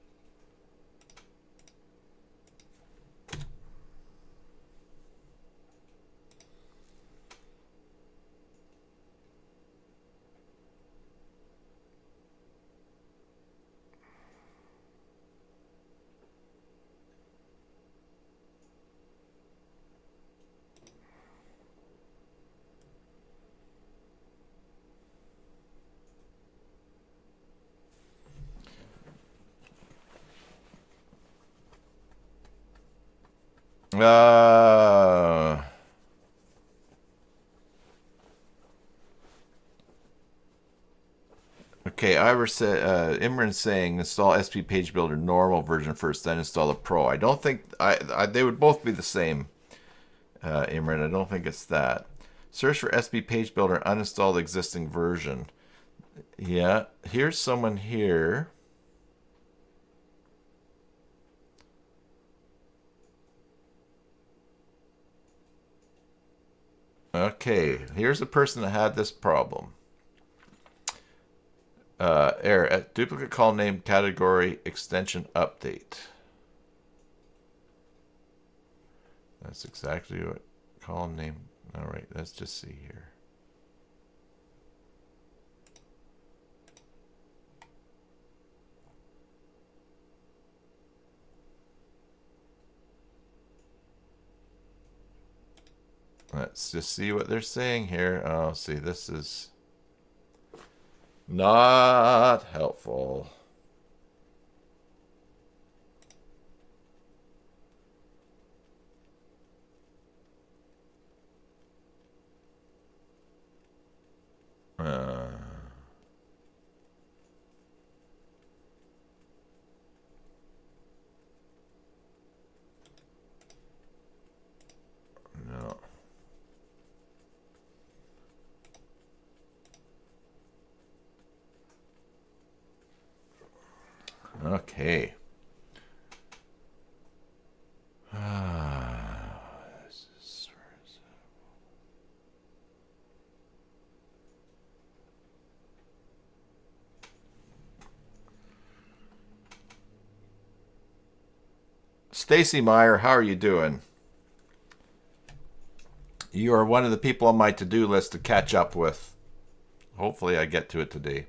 Okay, Imran's saying install SP Page Builder normal version first, then install the Pro. I don't think they would both be the same, Imran. I don't think it's that. Search for SP Page Builder, uninstall the existing version. Yeah, here's someone here. Okay, here's a person that had this problem. Error, duplicate call name category extension update. That's exactly what call name. All right, let's just see here. Let's just see what they're saying here. Oh, see, this is not helpful. No. Okay. Stacy Meyer, how are you doing? You are one of the people on my to-do list to catch up with. Hopefully I get to it today.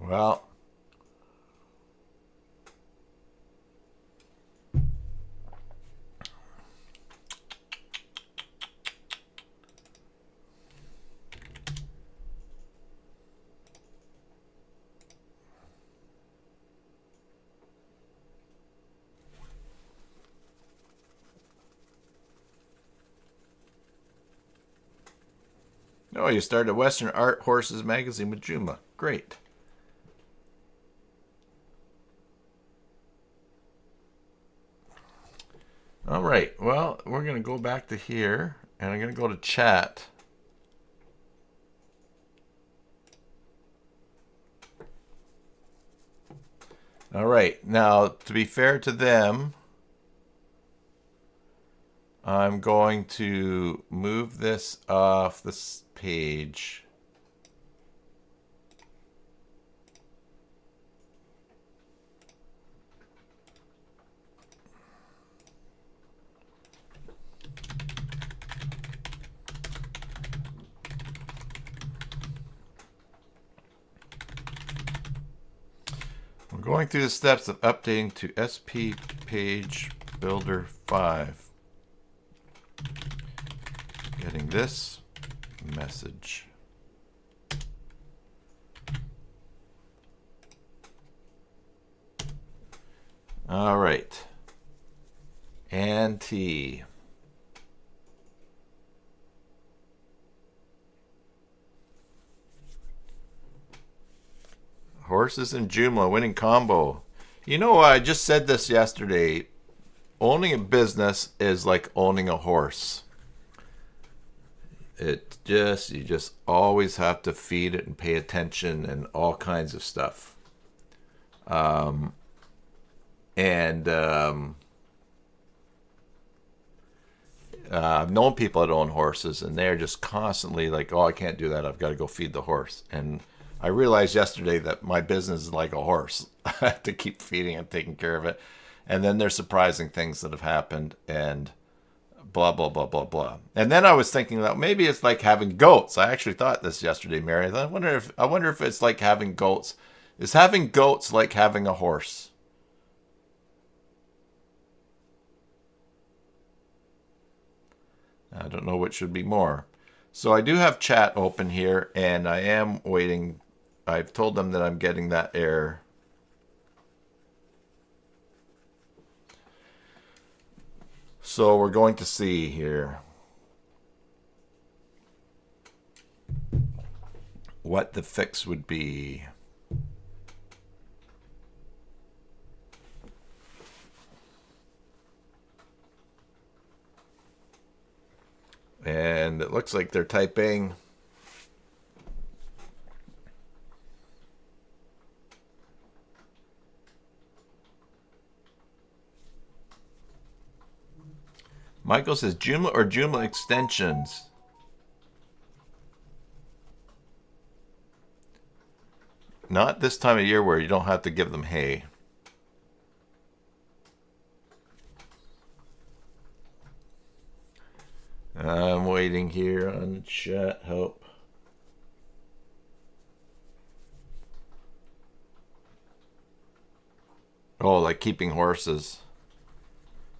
Well, no, you started a Western Art Horses magazine with Joomla. Great. All right. Well, we're going to go back to here, and I'm going to go to chat. All right. Now, to be fair to them, I'm going to move this off this page. We're going through the steps of updating to SP Page Builder 5. Getting this message. All right. Anti. Horses and Joomla winning combo. You know, I just said this yesterday. Owning a business is like owning a horse. You just always have to feed it and pay attention and all kinds of stuff. I've known people that own horses, and they're just constantly like, "Oh, I can't do that. I've got to go feed the horse." And I realized yesterday that my business is like a horse. I have to keep feeding and taking care of it. And then there's surprising things that have happened, and blah, blah, blah, blah, blah. And then I was thinking that maybe it's like having goats. I actually thought this yesterday, Mary. I wonder if it's like having goats. Is having goats like having a horse? I don't know which should be more. So I do have chat open here, and I am waiting. I've told them that I'm getting that error. So we're going to see here what the fix would be. And it looks like they're typing. Michael says Joomla or Joomla extensions. Not this time of year where you don't have to give them hay. I'm waiting here on chat help. Oh, like keeping horses.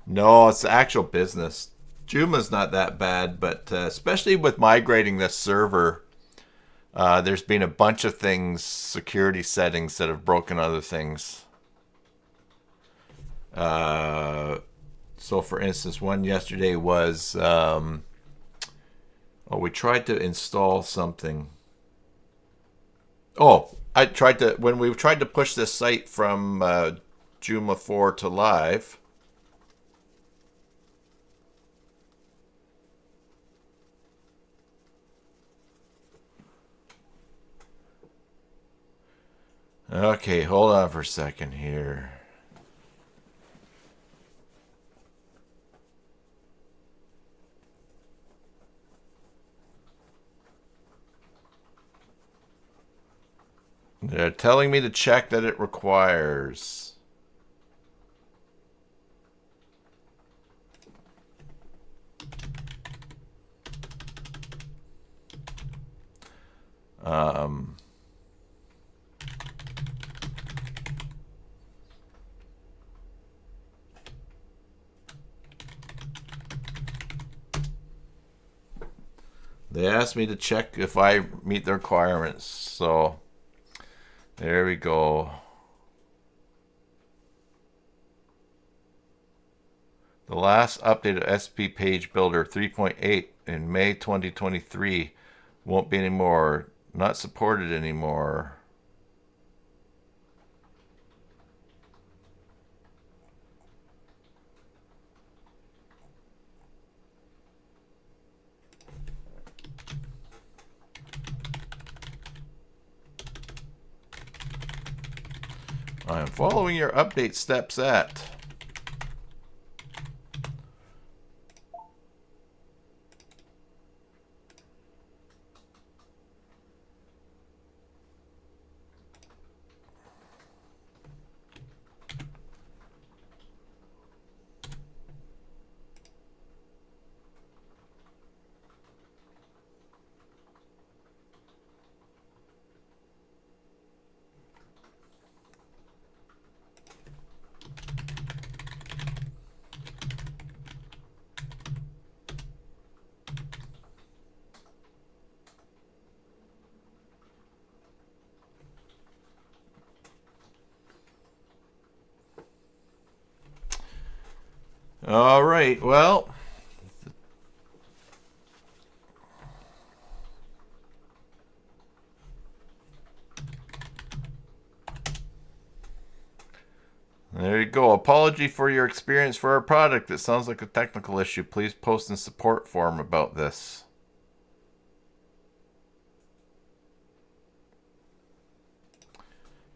No, it's the actual business. Joomla's not that bad, but especially with migrating this server, there's been a bunch of things, security settings that have broken other things. So for instance, one yesterday was, we tried to install something. Oh, when we tried to push this site from Joomla 4 to live. Okay, hold on for a second here. They're telling me to check that it requires. They asked me to check if I meet the requirements, so there we go. The last update of SP Page Builder 3.8 in May 2023 won't be anymore. Not supported anymore. I am following your update steps at. All right, well, there you go. Apology for your experience for our product. It sounds like a technical issue. Please post in support forum about this.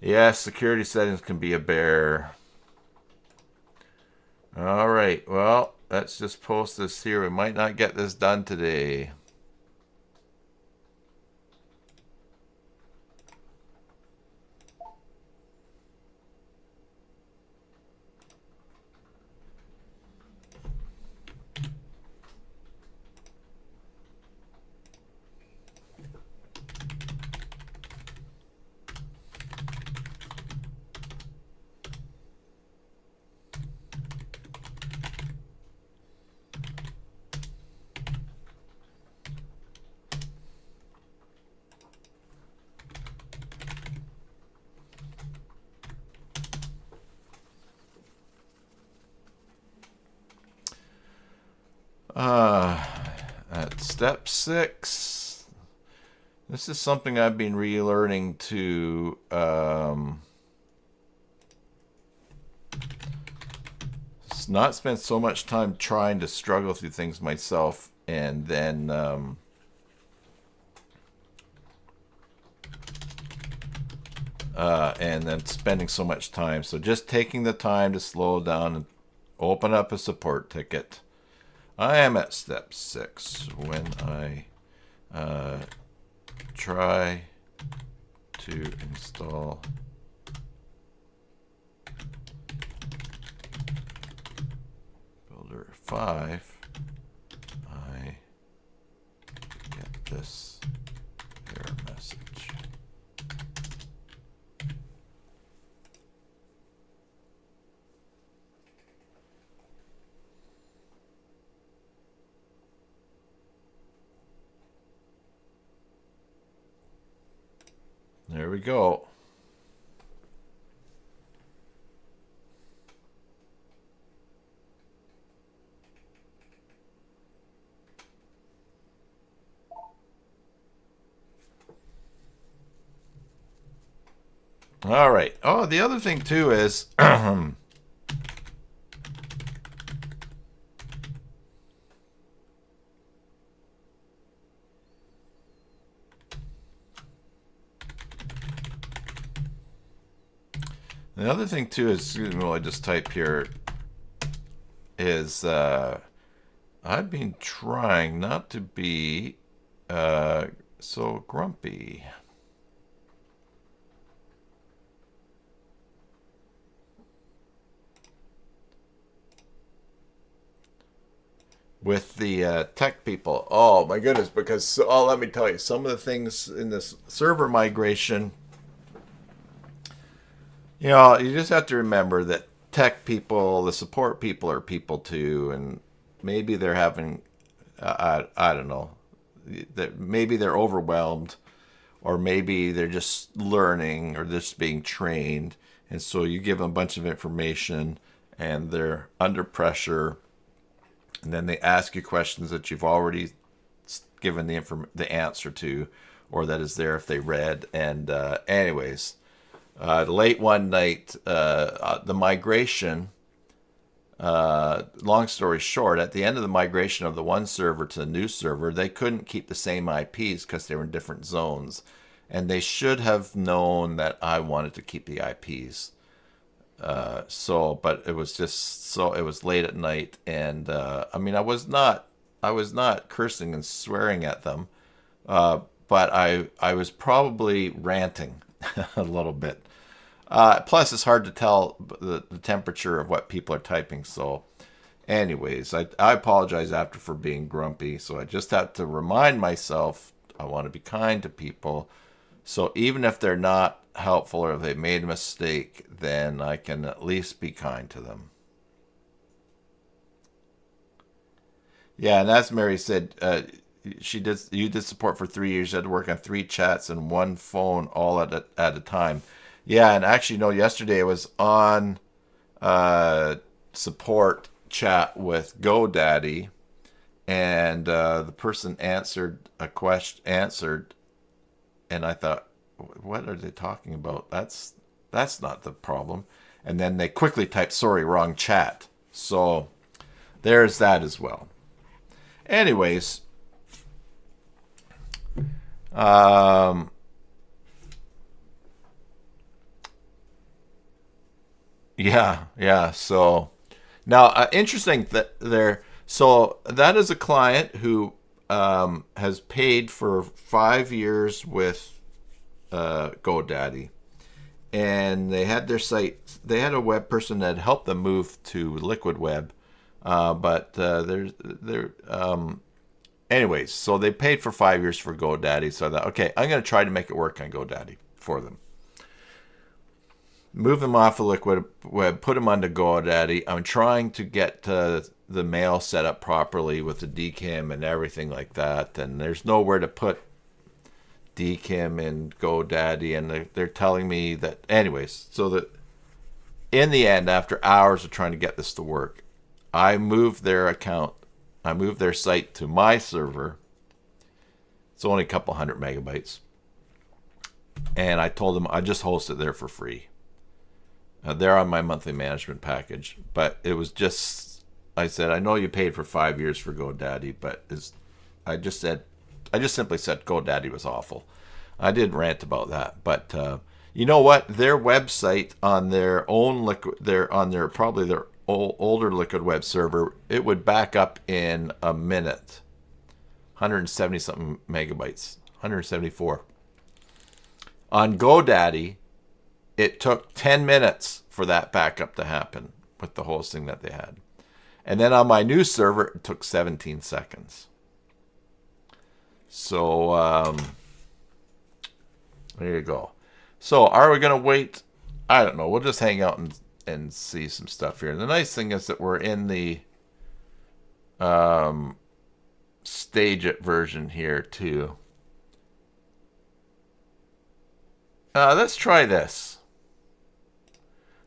Yes, security settings can be a bear. All right, well, let's just post this here. We might not get this done today. At step 6, this is something I've been relearning to not spend so much time trying to struggle through things myself and then spending so much time. So just taking the time to slow down and open up a support ticket. I am at step 6 when I try to install Builder 5. I get this error message. There we go. All right. Oh, the other thing too is the other thing too is, well, I just type here, is I've been trying not to be so grumpy. With the tech people. Oh my goodness, because let me tell you, some of the things in this server migration, you know, you just have to remember that tech people, the support people are people too, and maybe they're having, I don't know, that maybe they're overwhelmed, or maybe they're just learning or just being trained, and so you give them a bunch of information and they're under pressure, and then they ask you questions that you've already given the answer to, or that is there if they read. And anyways, late one night, the migration, long story short, at the end of the migration of the one server to the new server, they couldn't keep the same IPs because they were in different zones. And they should have known that I wanted to keep the IPs. But it was just, so it was late at night, and I mean, I was not cursing and swearing at them, but I was probably ranting a little bit. Plus, it's hard to tell the temperature of what people are typing. So, anyways, I apologize after for being grumpy. So I just have to remind myself I want to be kind to people. So even if they're not helpful or if they made a mistake, then I can at least be kind to them. Yeah, and as Mary said, you did support for 3 years. You had to work on 3 chats and 1 phone all at a time. Yeah, and actually, no, yesterday I was on support chat with GoDaddy, and the person answered a question, and I thought, what are they talking about? That's not the problem. And then they quickly typed, sorry, wrong chat. So there's that as well. Anyways, yeah. So now, interesting that so that is a client who has paid for 5 years with GoDaddy, and they had their site. They had a web person that helped them move to Liquid Web, but anyways, so they paid for 5 years for GoDaddy. So I thought, okay, I'm going to try to make it work on GoDaddy for them. Move them off of Liquid Web, put them onto GoDaddy. I'm trying to get the mail set up properly with the DKIM and everything like that, and there's nowhere to put DKIM in GoDaddy, and they're telling me that, anyways, so that in the end, after hours of trying to get this to work, I moved their account I moved their site to my server. It's only a couple hundred megabytes. And I told them I just host it there for free. They're on my monthly management package. But it was just, I said, I know you paid for 5 years for GoDaddy, but I just simply said GoDaddy was awful. I didn't rant about that. But you know what? Their website on their own probably their older Liquid Web server, it would back up in a minute. 170 something megabytes, 174. On GoDaddy, it took 10 minutes for that backup to happen with the hosting that they had. And then on my new server, it took 17 seconds. So there you go. So are we going to wait? I don't know. We'll just hang out and see some stuff here. And the nice thing is that we're in the stage it version here too. Let's try this.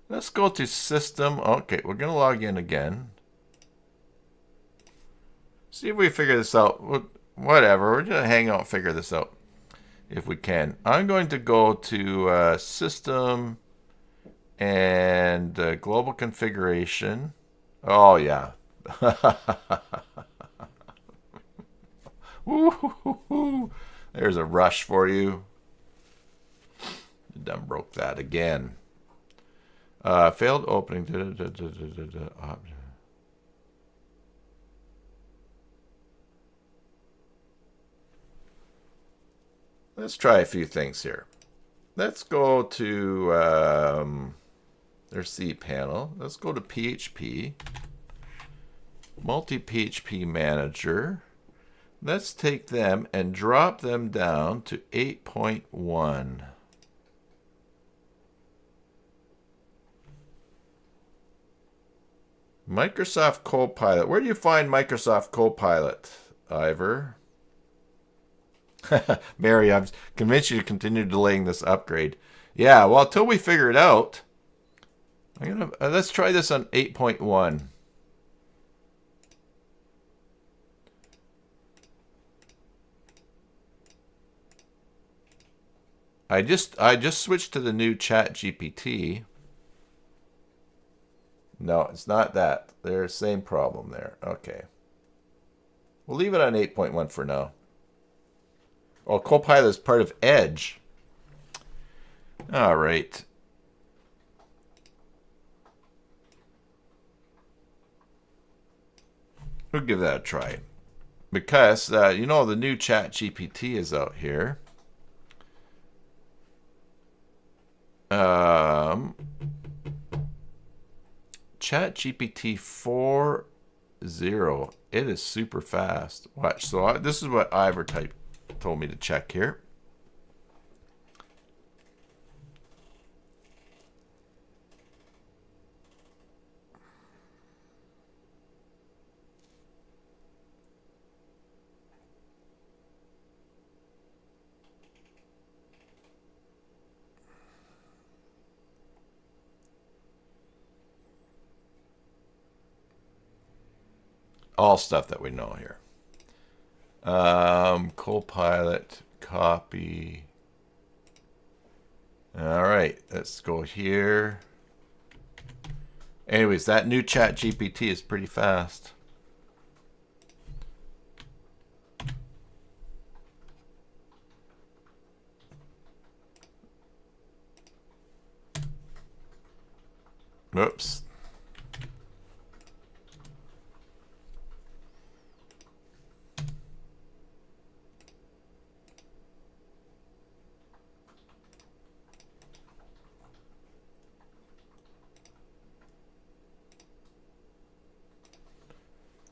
Let's go to system. Okay, we're going to log in again. See if we figure this out. Whatever. We're going to hang out and figure this out if we can. I'm going to go to system and global configuration. Oh, yeah. Woo-hoo-hoo-hoo. There's a rush for you. Done broke that again. Failed opening. Let's try a few things here. Let's go to their cPanel. Let's go to PHP. Multi-PHP Manager. Let's take them and drop them down to 8.1. Microsoft Copilot. Where do you find Microsoft Copilot, Ivor? Mary, I'm convinced you to continue delaying this upgrade. Yeah, well, until we figure it out, let's try this on 8.1. I just switched to the new Chat GPT. No, it's not that. There's same problem there. Okay. We'll leave it on 8.1 for now. Oh, Copilot is part of Edge. All right. We'll give that a try. Because, you know, the new Chat GPT is out here. Chat GPT 4.0. It is super fast. Watch. So this is what Ivor told me to check here. All stuff that we know here. Copilot, copy. All right, let's go here. Anyways, that new Chat GPT is pretty fast. Oops.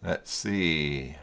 Let's see.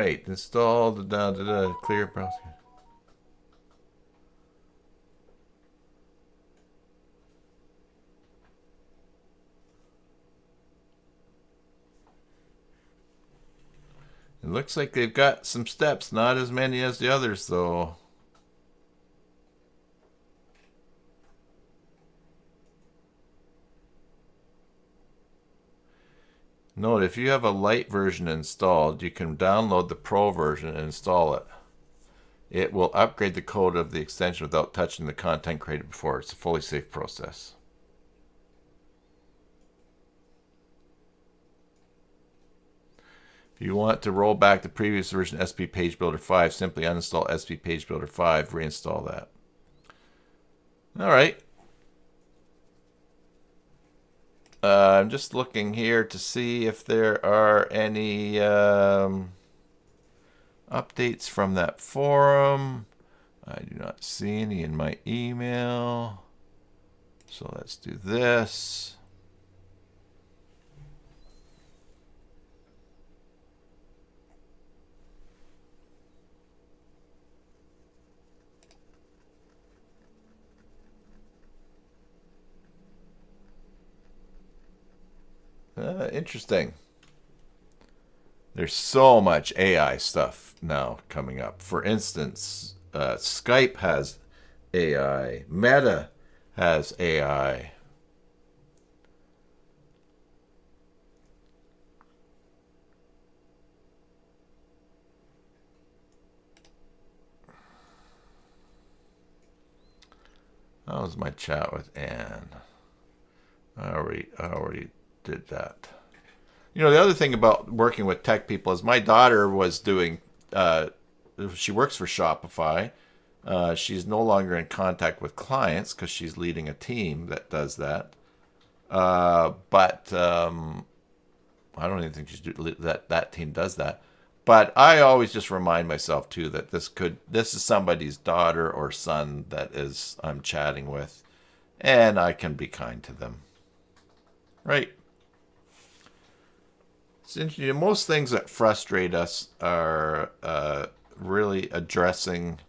right. Install the clear browser. It looks like they've got some steps, not as many as the others, though. Note, if you have a light version installed, you can download the pro version and install it. It will upgrade the code of the extension without touching the content created before. It's a fully safe process. If you want to roll back the previous version SP Page Builder 5, simply uninstall SP Page Builder 5, reinstall that. All right. I'm just looking here to see if there are any updates from that forum. I do not see any in my email. So let's do this. Interesting. There's so much AI stuff now coming up. For instance, Skype has AI. Meta has AI. That was my chat with Anne. I already did that. You know, the other thing about working with tech people is my daughter was doing, she works for Shopify. She's no longer in contact with clients because she's leading a team that does that. But I don't even think that team does that. But I always just remind myself too that this is somebody's daughter or son that I'm chatting with, and I can be kind to them. Right. Most things that frustrate us are really addressing,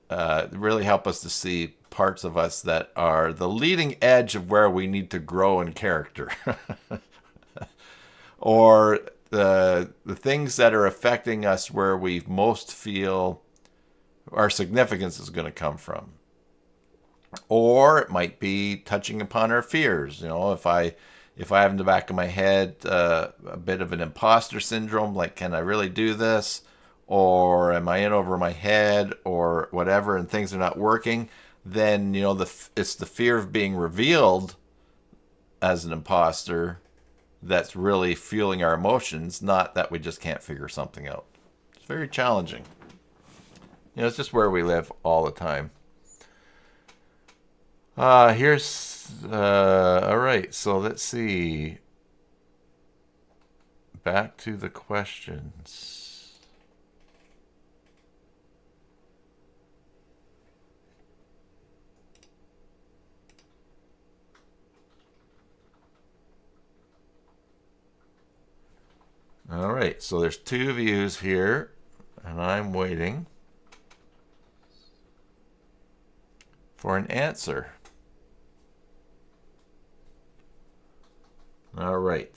really help us to see parts of us that are the leading edge of where we need to grow in character. Or the things that are affecting us where we most feel our significance is going to come from. Or it might be touching upon our fears. You know, if I have in the back of my head a bit of an imposter syndrome, like, can I really do this? Or am I in over my head or whatever, and things are not working, then, you know, it's the fear of being revealed as an imposter that's really fueling our emotions, not that we just can't figure something out. It's very challenging. You know, it's just where we live all the time. All right, so let's see. Back to the questions. All right, so there's 2 views here, and I'm waiting for an answer. All right.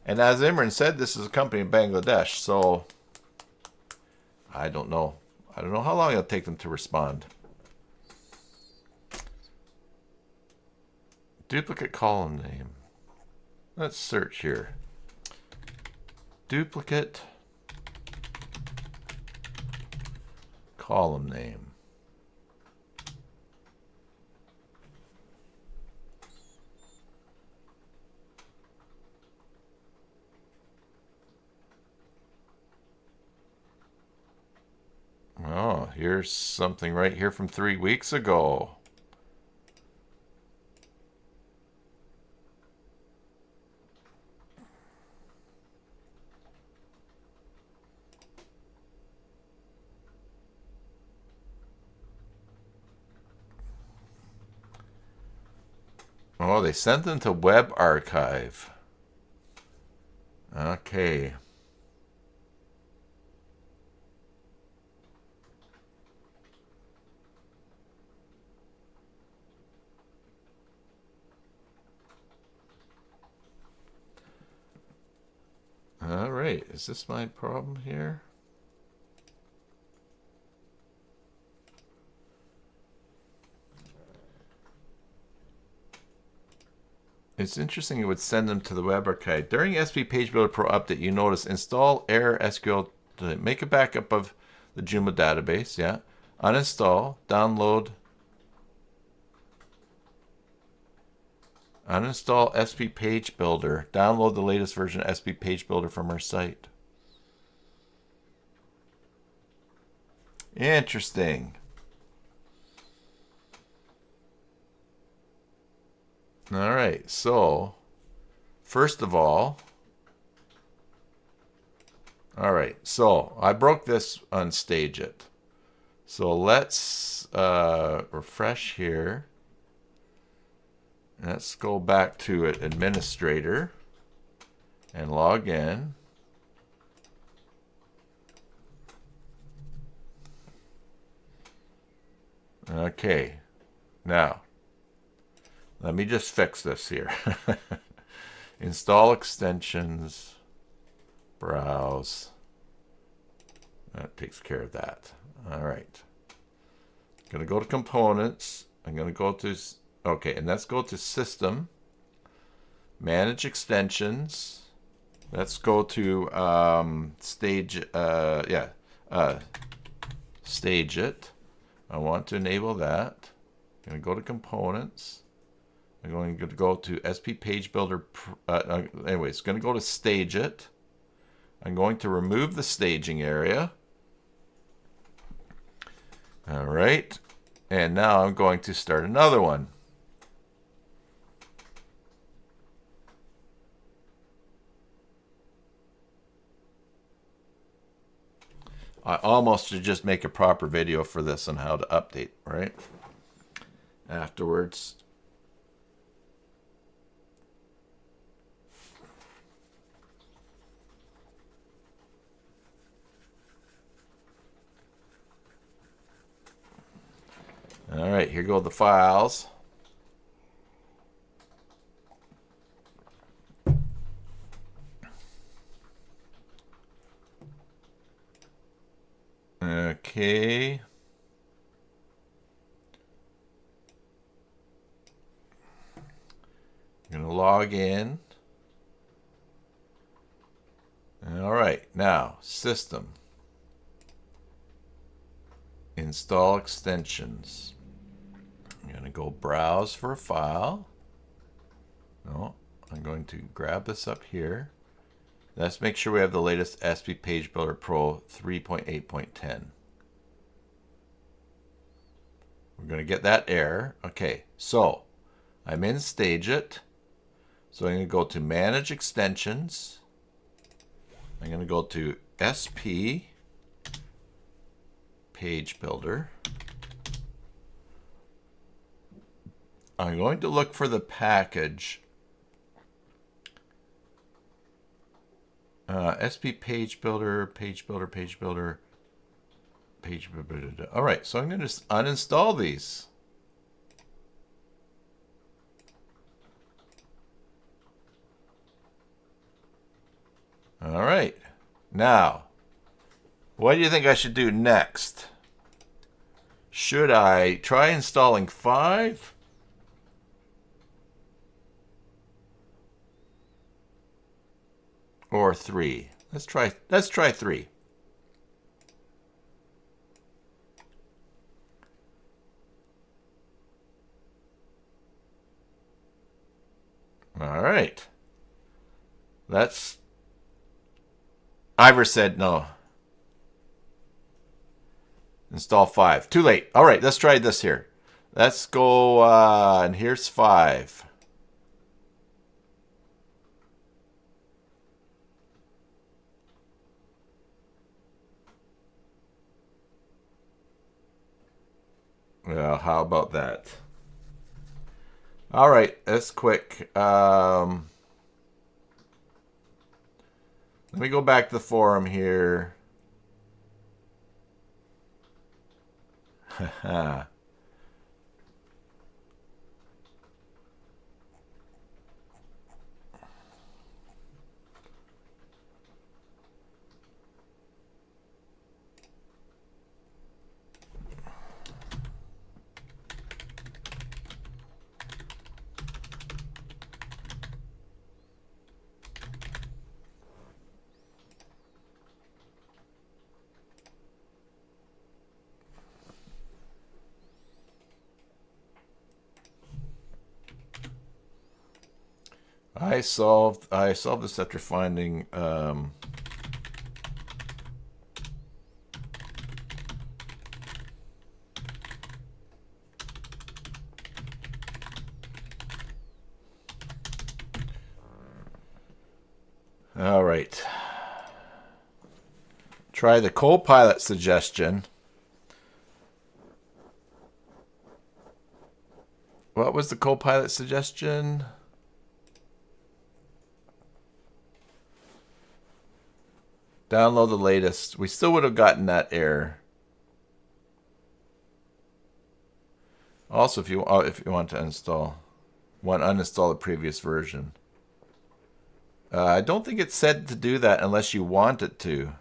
And as Imran said, this is a company in Bangladesh, so I don't know. I don't know how long it'll take them to respond. Duplicate column name. Let's search here. Duplicate column name. Oh, here's something right here from 3 weeks ago. Oh, they sent them to Web Archive. Okay. All right, is this my problem here? It's interesting it would send them to the web archive. During SP Page Builder Pro update, you notice install error SQL to make a backup of the Joomla database. Yeah. Uninstall, download, uninstall SP Page Builder. Download the latest version of SP Page Builder from our site. Interesting. All right, so first of all right, so I broke this on Stage It. So let's refresh here. Let's go back to it, administrator, and log in. Okay, now let me just fix this here. Install extensions, browse. That takes care of that. All right. I'm going to go to components. I'm going to go to, okay, and let's go to system, manage extensions. Let's go to stage, stage it. I want to enable that. I'm going to go to components. I'm going to go to SP Page Builder. Anyway, it's going to go to Stage It. I'm going to remove the staging area. All right. And now I'm going to start another one. I almost should just make a proper video for this on how to update, right? Afterwards. All right, here go the files. Okay. I'm going to log in. All right, now system. Install extensions. I'm going to go browse for a file. No, I'm going to grab this up here. Let's make sure we have the latest SP Page Builder Pro 3.8.10. We're going to get that error. Okay, so I'm in Stage It. So I'm going to go to Manage Extensions. I'm going to go to SP Page Builder. I'm going to look for the package SP Page Builder, Page Builder, Page Builder, Page Builder. All right, so I'm going to just uninstall these. All right, now, what do you think I should do next? Should I try installing 5? Or 3? Let's try 3. All right. Ivor said no. Install 5. Too late. All right, let's try this here. Let's go, and here's 5. Well, how about that? All right, that's quick. Let me go back to the forum here. I solved this after finding all right. Try the Copilot suggestion. What was the Copilot suggestion? Download the latest. We still would have gotten that error. Also, if you want to uninstall the previous version. I don't think it said to do that unless you want it to.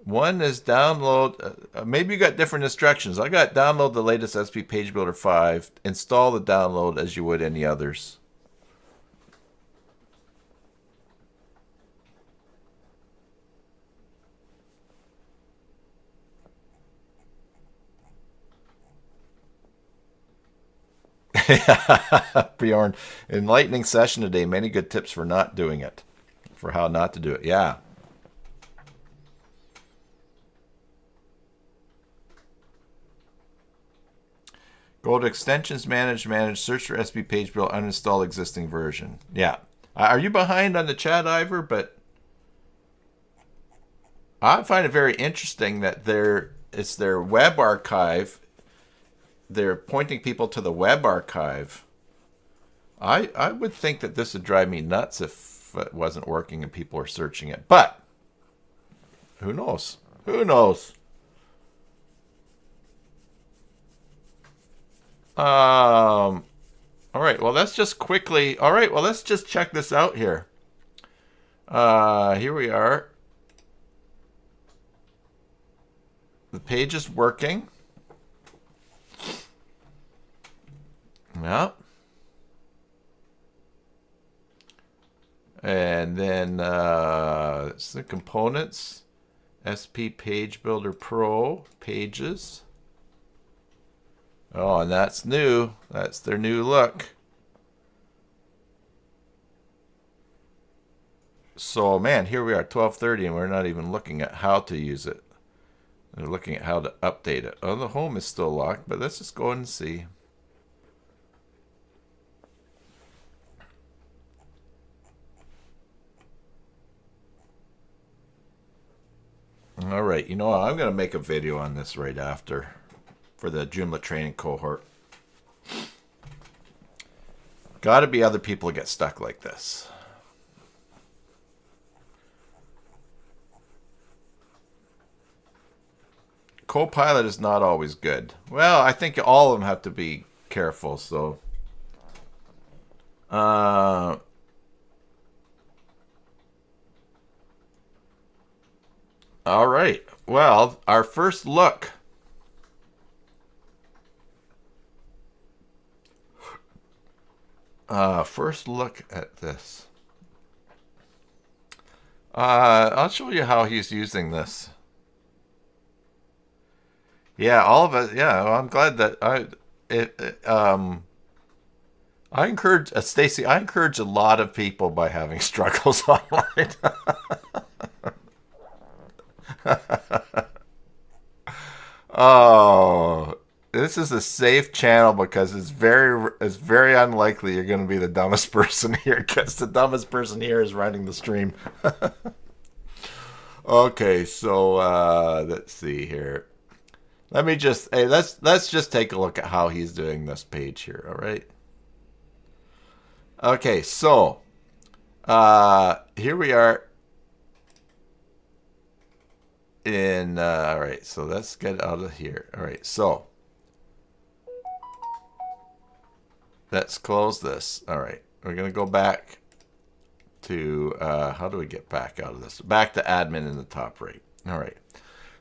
One is download. Maybe you got different instructions. I got download the latest SP Page Builder 5. Install the download as you would any others. Bjorn, enlightening session today. Many good tips for not doing it. For how not to do it. Yeah. Go to extensions, manage, search for SP Page Builder, uninstall existing version. Yeah. Are you behind on the chat, Ivor? But I find it very interesting that it's their web archive. They're pointing people to the web archive. I would think that this would drive me nuts if it wasn't working and people were searching it. But who knows? Who knows? All right. Well, let's just quickly. All right. Well, let's just check this out here. Here we are. The page is working. Yeah. And then it's the components. SP Page Builder Pro pages. Oh, and that's new. That's their new look. So, man, here we are, 12:30, and we're not even looking at how to use it. We're looking at how to update it. Oh, the home is still locked, but let's just go and see. All right, you know what? I'm going to make a video on this right after for the Joomla training cohort. Got to be other people who get stuck like this. Copilot is not always good. Well, I think all of them have to be careful. So, all right. Well, our first look. First look at this. I'll show you how he's using this. Yeah, all of it. Yeah, well, I'm glad that I encourage Stacy. I encourage a lot of people by having struggles online. Oh, this is a safe channel because it's very unlikely you're going to be the dumbest person here because the dumbest person here is running the stream. Okay, so let's see here. Let's just take a look at how he's doing this page here. All right. Okay, so here we are. All right, so let's get out of here. All right, so let's close this. All right, we're gonna go back to how do we get back out of this? Back to admin in the top right. All right,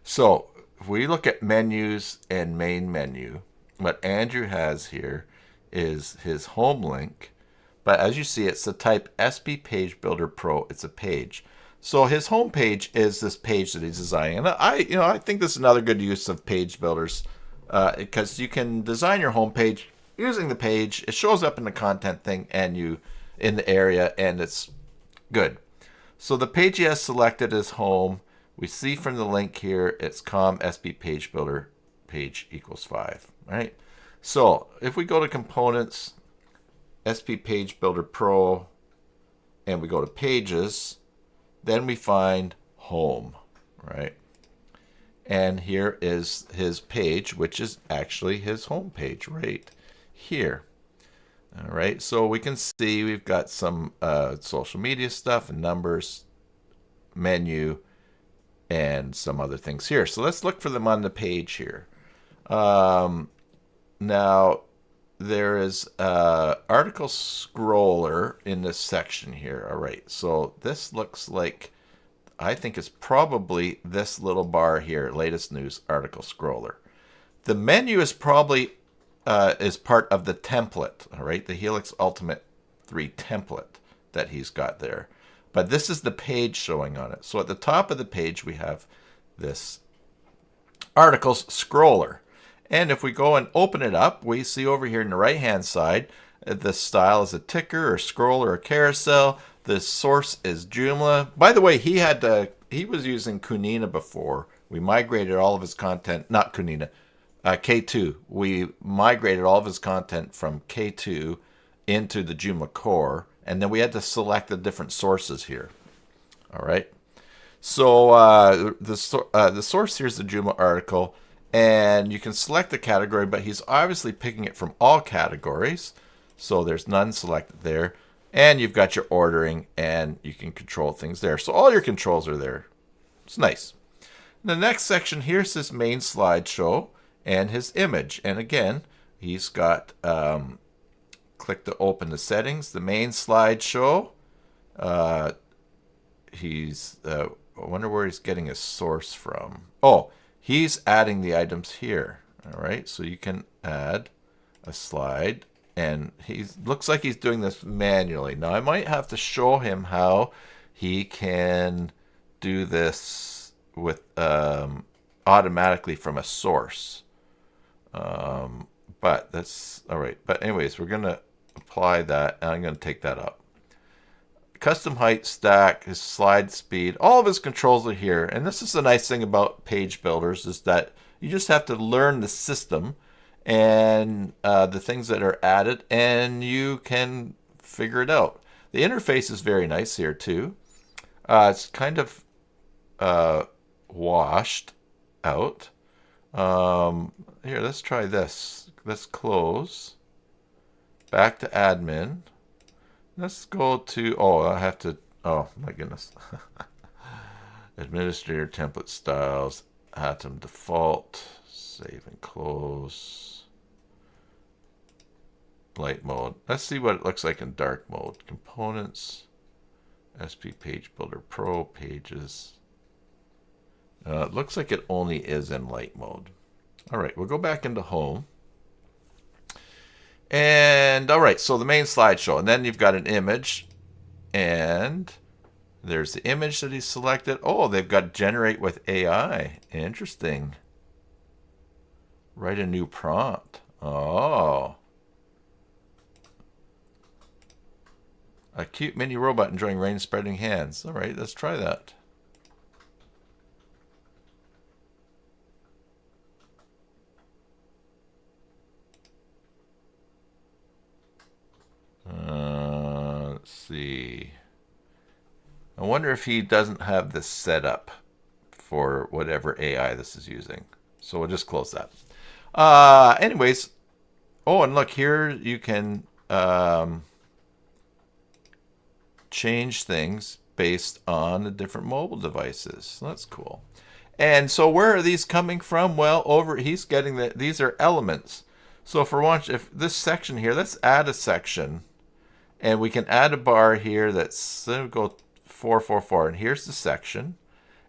so if we look at menus and main menu, what Andrew has here is his home link, but as you see, it's the type SP Page Builder Pro. It's a page. So his home page is this page that he's designing, and I think this is another good use of page builders because you can design your home page, using the page, it shows up in the content thing and you in the area, and it's good. So the page he has selected is home. We see from the link here, it's com SB page builder page equals 5, right? So if we go to components, SP page builder pro, and we go to pages, then we find home, right? And here is his page, which is actually his home page right here. All right, so we can see we've got some social media stuff and numbers, menu, and some other things here. So let's look for them on the page here. Now, there is an article scroller in this section here. All right, so this looks like, I think it's probably this little bar here, latest news article scroller. The menu is probably is part of the template, all right, the Helix Ultimate 3 template that he's got there. But this is the page showing on it. So at the top of the page, we have this articles scroller. And if we go and open it up, we see over here in the right-hand side, the style is a ticker or scroll or a carousel. The source is Joomla. By the way, he was using Kunina before. We migrated all of his content, not Kunina, K2. We migrated all of his content from K2 into the Joomla core, and then we had to select the different sources here. All right. So the source here is the Joomla article, and you can select the category, but he's obviously picking it from all categories. So there's none selected there. And you've got your ordering, and you can control things there. So all your controls are there. It's nice. The next section, here's his main slideshow and his image. And again, he's got, click to open the settings, the main slideshow. I wonder where he's getting his source from. Oh, he's adding the items here. All right, so you can add a slide. And he looks like he's doing this manually. Now, I might have to show him how he can do this with automatically from a source. But that's all right. But anyways, we're going to apply that, and I'm going to take that up. Custom height, stack, his slide speed, all of his controls are here. And this is the nice thing about page builders, is that you just have to learn the system and the things that are added, and you can figure it out. The interface is very nice here too. It's kind of washed out. Here, let's try this. Let's close. Back to admin. Let's go to, I have to, oh my goodness. Administrator template styles, atom default, save and close. Light mode. Let's see what it looks like in dark mode. Components, SP Page Builder Pro, pages. It looks like it only is in light mode. All right, we'll go back into home. And all right, so the main slideshow, and then you've got an image, and there's the image that he selected. Oh, they've got generate with AI. Interesting. Write a new prompt. Oh. A cute mini robot enjoying rain spreading hands. All right, let's try that. Let's see. I wonder if he doesn't have this set up for whatever AI this is using. So we'll just close that. Anyways. Oh, and look, here you can change things based on the different mobile devices. That's cool. And so where are these coming from? Well, he's getting that these are elements. So if this section here, let's add a section, and we can add a bar here that's go 444, and here's the section.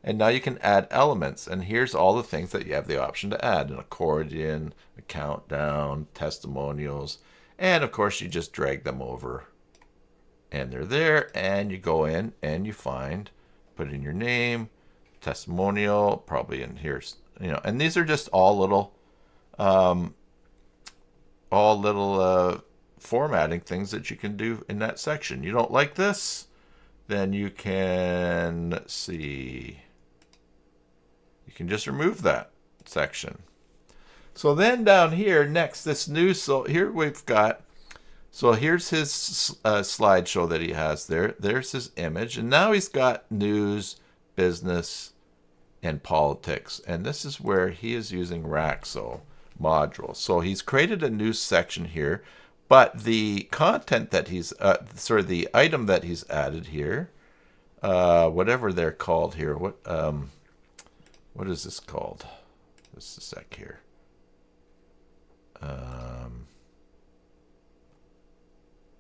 And now you can add elements, and here's all the things that you have the option to add: an accordion, a countdown, testimonials, and of course you just drag them over. And they're there, and you go in and you put in your name, testimonial, probably in here, and these are just all little all little formatting things that you can do in that section. You don't like this? Then you can, let's see, you can just remove that section. So then down here next, this new, so here we've got, so here's his slideshow that he has there. There's his image. And now he's got news, business, and politics. And this is where he is using Raxo module. So he's created a new section here. But the content that he's, the item that he's added here, whatever they're called here, what is this called? Just a sec here.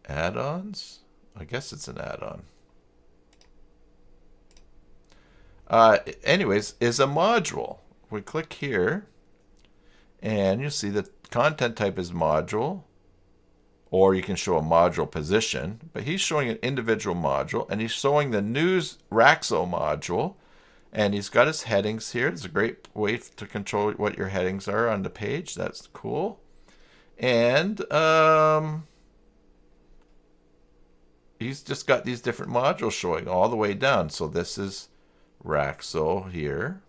Add-ons? I guess it's an add-on. Anyways, is a module. We click here, and you'll see the content type is module, or you can show a module position, but he's showing an individual module, and he's showing the news Raxo module, and he's got his headings here. It's a great way to control what your headings are on the page. That's cool. And he's just got these different modules showing all the way down. So this is Raxo here.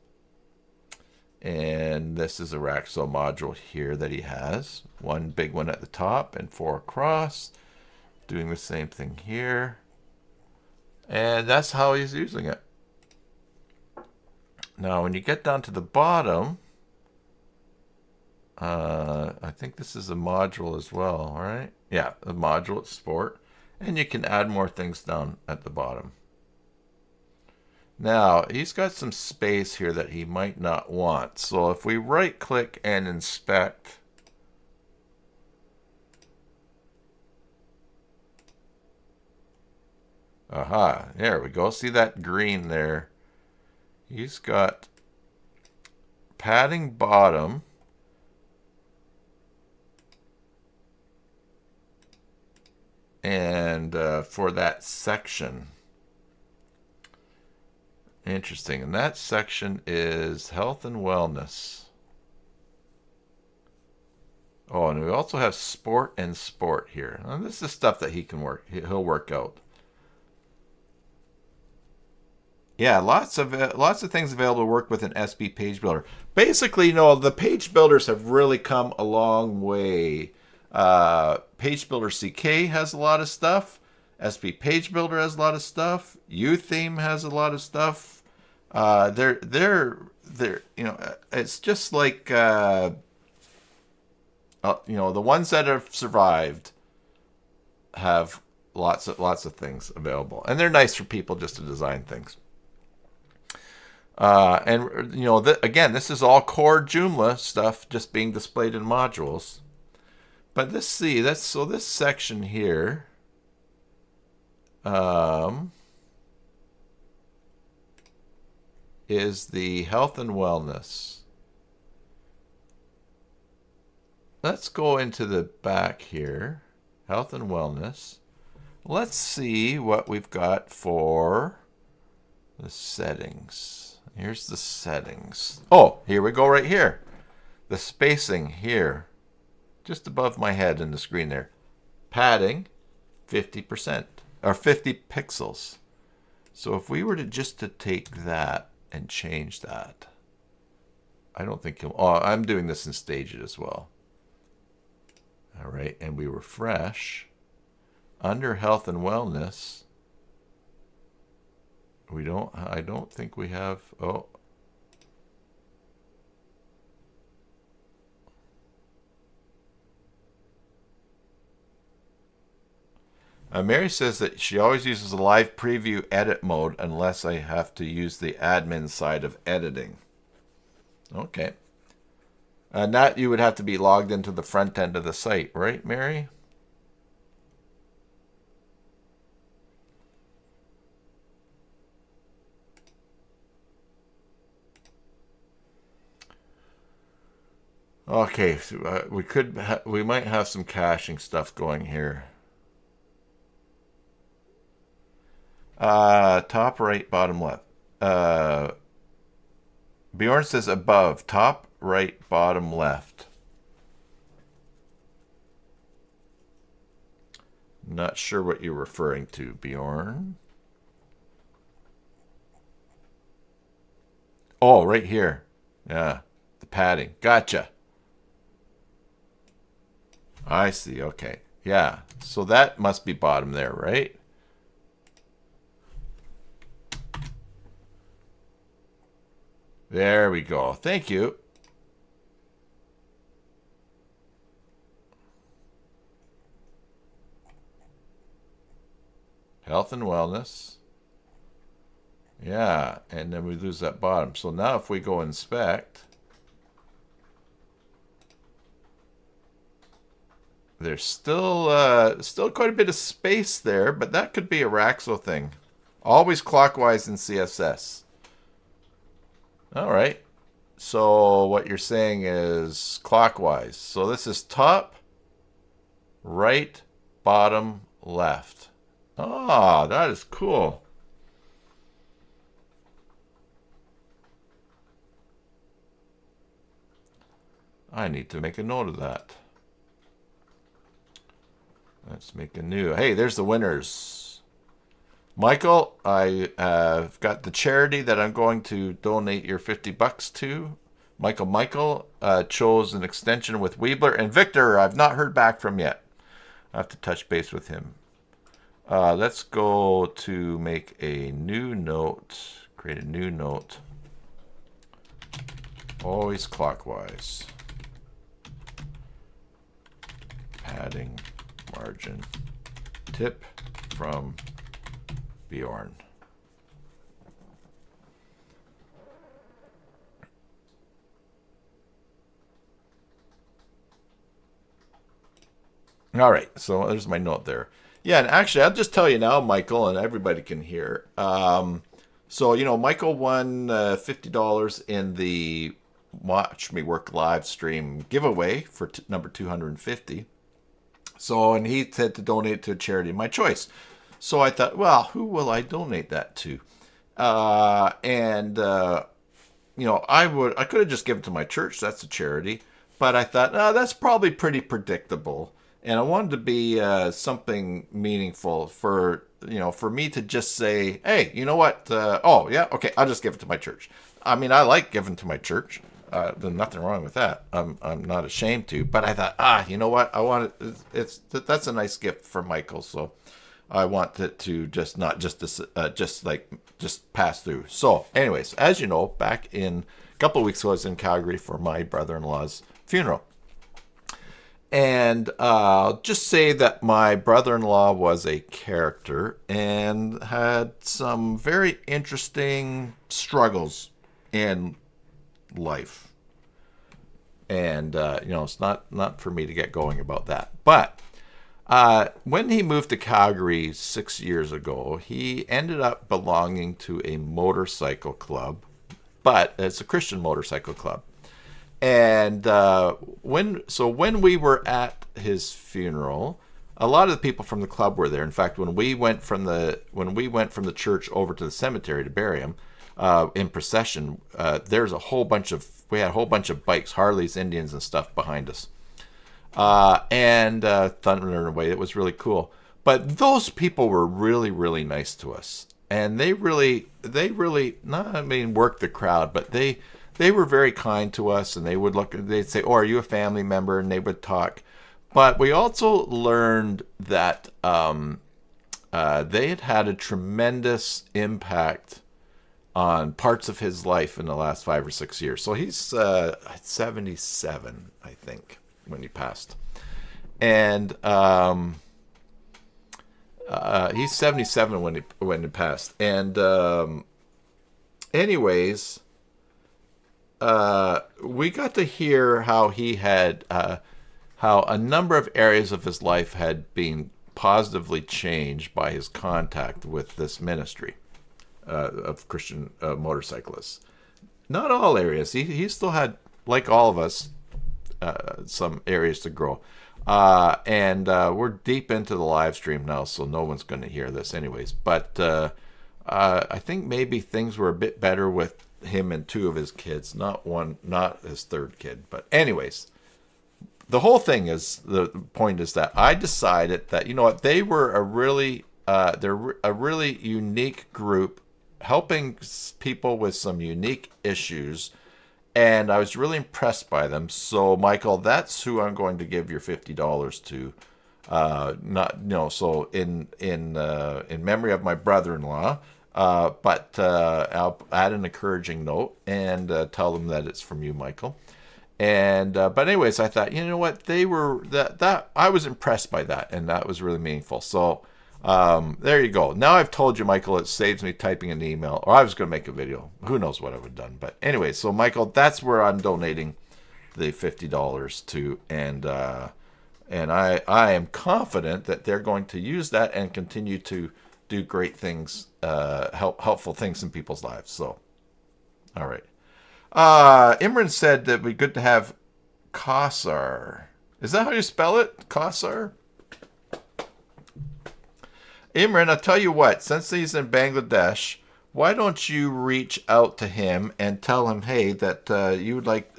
And this is a Raxo module here that he has. One big one at the top and 4 across. Doing the same thing here. And that's how he's using it. Now, when you get down to the bottom, I think this is a module as well, right? Yeah, a module at sport. And you can add more things down at the bottom. Now, he's got some space here that he might not want. So if we right click and inspect, aha, there we go. See that green there? He's got padding bottom. And for that section. Interesting. And that section is health and wellness. Oh, and we also have sport and sport here. And this is stuff that he'll work out. Yeah, lots of things available to work with an SB page builder. Basically, the page builders have really come a long way. Page Builder CK has a lot of stuff. SB Page Builder has a lot of stuff. UTheme has a lot of stuff. It's just like the ones that have survived have lots of things available, and they're nice for people just to design things. Again, this is all core Joomla stuff just being displayed in modules. But let's see, this section here is the health and wellness. Let's go into the back here, health and wellness. Let's see what we've got for the settings. Here's the settings. Oh, here we go right here. The spacing here. Just above my head in the screen there. Padding, 50%, or 50 pixels. So if we were to take that and change that, I don't think I'm doing this in stages as well. All right, and we refresh. Under health and wellness, I don't think we have, Mary says that she always uses a live preview edit mode unless I have to use the admin side of editing. Okay. And that you would have to be logged into the front end of the site, right, Mary? Okay, so we might have some caching stuff going here. Top right, bottom left. Bjorn says above, top right, bottom left. Not sure what you're referring to, Bjorn. Oh, right here. Yeah, the padding. Gotcha. I see. Okay. Yeah. So that must be bottom there, right? There we go. Thank you. Health and wellness. Yeah, and then we lose that bottom. So now if we go inspect, there's still quite a bit of space there, but that could be a Raxo thing. Always clockwise in CSS. All right. So what you're saying is clockwise. So this is top, right, bottom, left. Ah, that is cool. I need to make a note of that. Let's make a new. Hey, there's the winners. Michael, I have got the charity that I'm going to donate your $50 to. Michael chose an extension with Weebler. And Victor, I've not heard back from yet. I have to touch base with him. Let's go to make a new note. Create a new note. Always clockwise. Padding margin. Tip from Bjorn. All right, so there's my note there. Yeah, and actually, I'll just tell you now, Michael, and everybody can hear. So, Michael won $50 in the Watch Me Work live stream giveaway for number 250. So, and he said to donate to a charity of my choice. So I thought, well, who will I donate that to? I could have just given it to my church. That's a charity. But I thought, that's probably pretty predictable. And I wanted to be something meaningful for me to just say, hey, you know what? Oh, yeah, okay, I'll just give it to my church. I mean, I like giving to my church. There's nothing wrong with that. I'm not ashamed to. But I thought, you know what? I want it. That's a nice gift for Michael. So I want it to just pass through. So, anyways, as you know, back in a couple of weeks ago, I was in Calgary for my brother-in-law's funeral. And just say that my brother-in-law was a character and had some very interesting struggles in life. And, it's not for me to get going about that. But when he moved to Calgary 6 years ago, he ended up belonging to a motorcycle club, but it's a Christian motorcycle club. And when we were at his funeral, a lot of the people from the club were there. In fact, when we went from the church over to the cemetery to bury him in procession, we had a whole bunch of bikes, Harleys, Indians, and stuff behind us, and thundering away. It was really cool. But those people were really, really nice to us, and they really worked the crowd, but they were very kind to us, and they'd say, oh, are you a family member? And they would talk. But we also learned that they had a tremendous impact on parts of his life in the last 5 or 6 years. So he's 77, I think, when he passed. And he's 77 when he passed. And anyways, we got to hear how he had how a number of areas of his life had been positively changed by his contact with this ministry of Christian motorcyclists. Not all areas. He still had, like all of us, some areas to grow. And we're deep into the live stream now, so no one's going to hear this anyways. But I think maybe things were a bit better with him and 2 of his kids, not his 3rd kid. But anyways, the whole thing is, the point is that I decided that, you know what, they were a really they're a really unique group, helping people with some unique issues, and I was really impressed by them. So Michael, that's who I'm going to give your $50 to. Not, you know, so in memory of my brother-in-law, but I'll add an encouraging note and tell them that it's from you, Michael. And but anyways, I thought, you know what, they were that I was impressed by that, and that was really meaningful. So there you go. Now I've told you, Michael, it saves me typing an email, or I was going to make a video. Who knows what I would have done. But anyway, so Michael, that's where I'm donating the $50 to, and I am confident that they're going to use that and continue to do great things, helpful things in people's lives. So, all right. Imran said that it'd be good to have Kausar. Is that how you spell it? Kausar? Imran, I'll tell you what, since he's in Bangladesh, why don't you reach out to him and tell him, hey, that you would like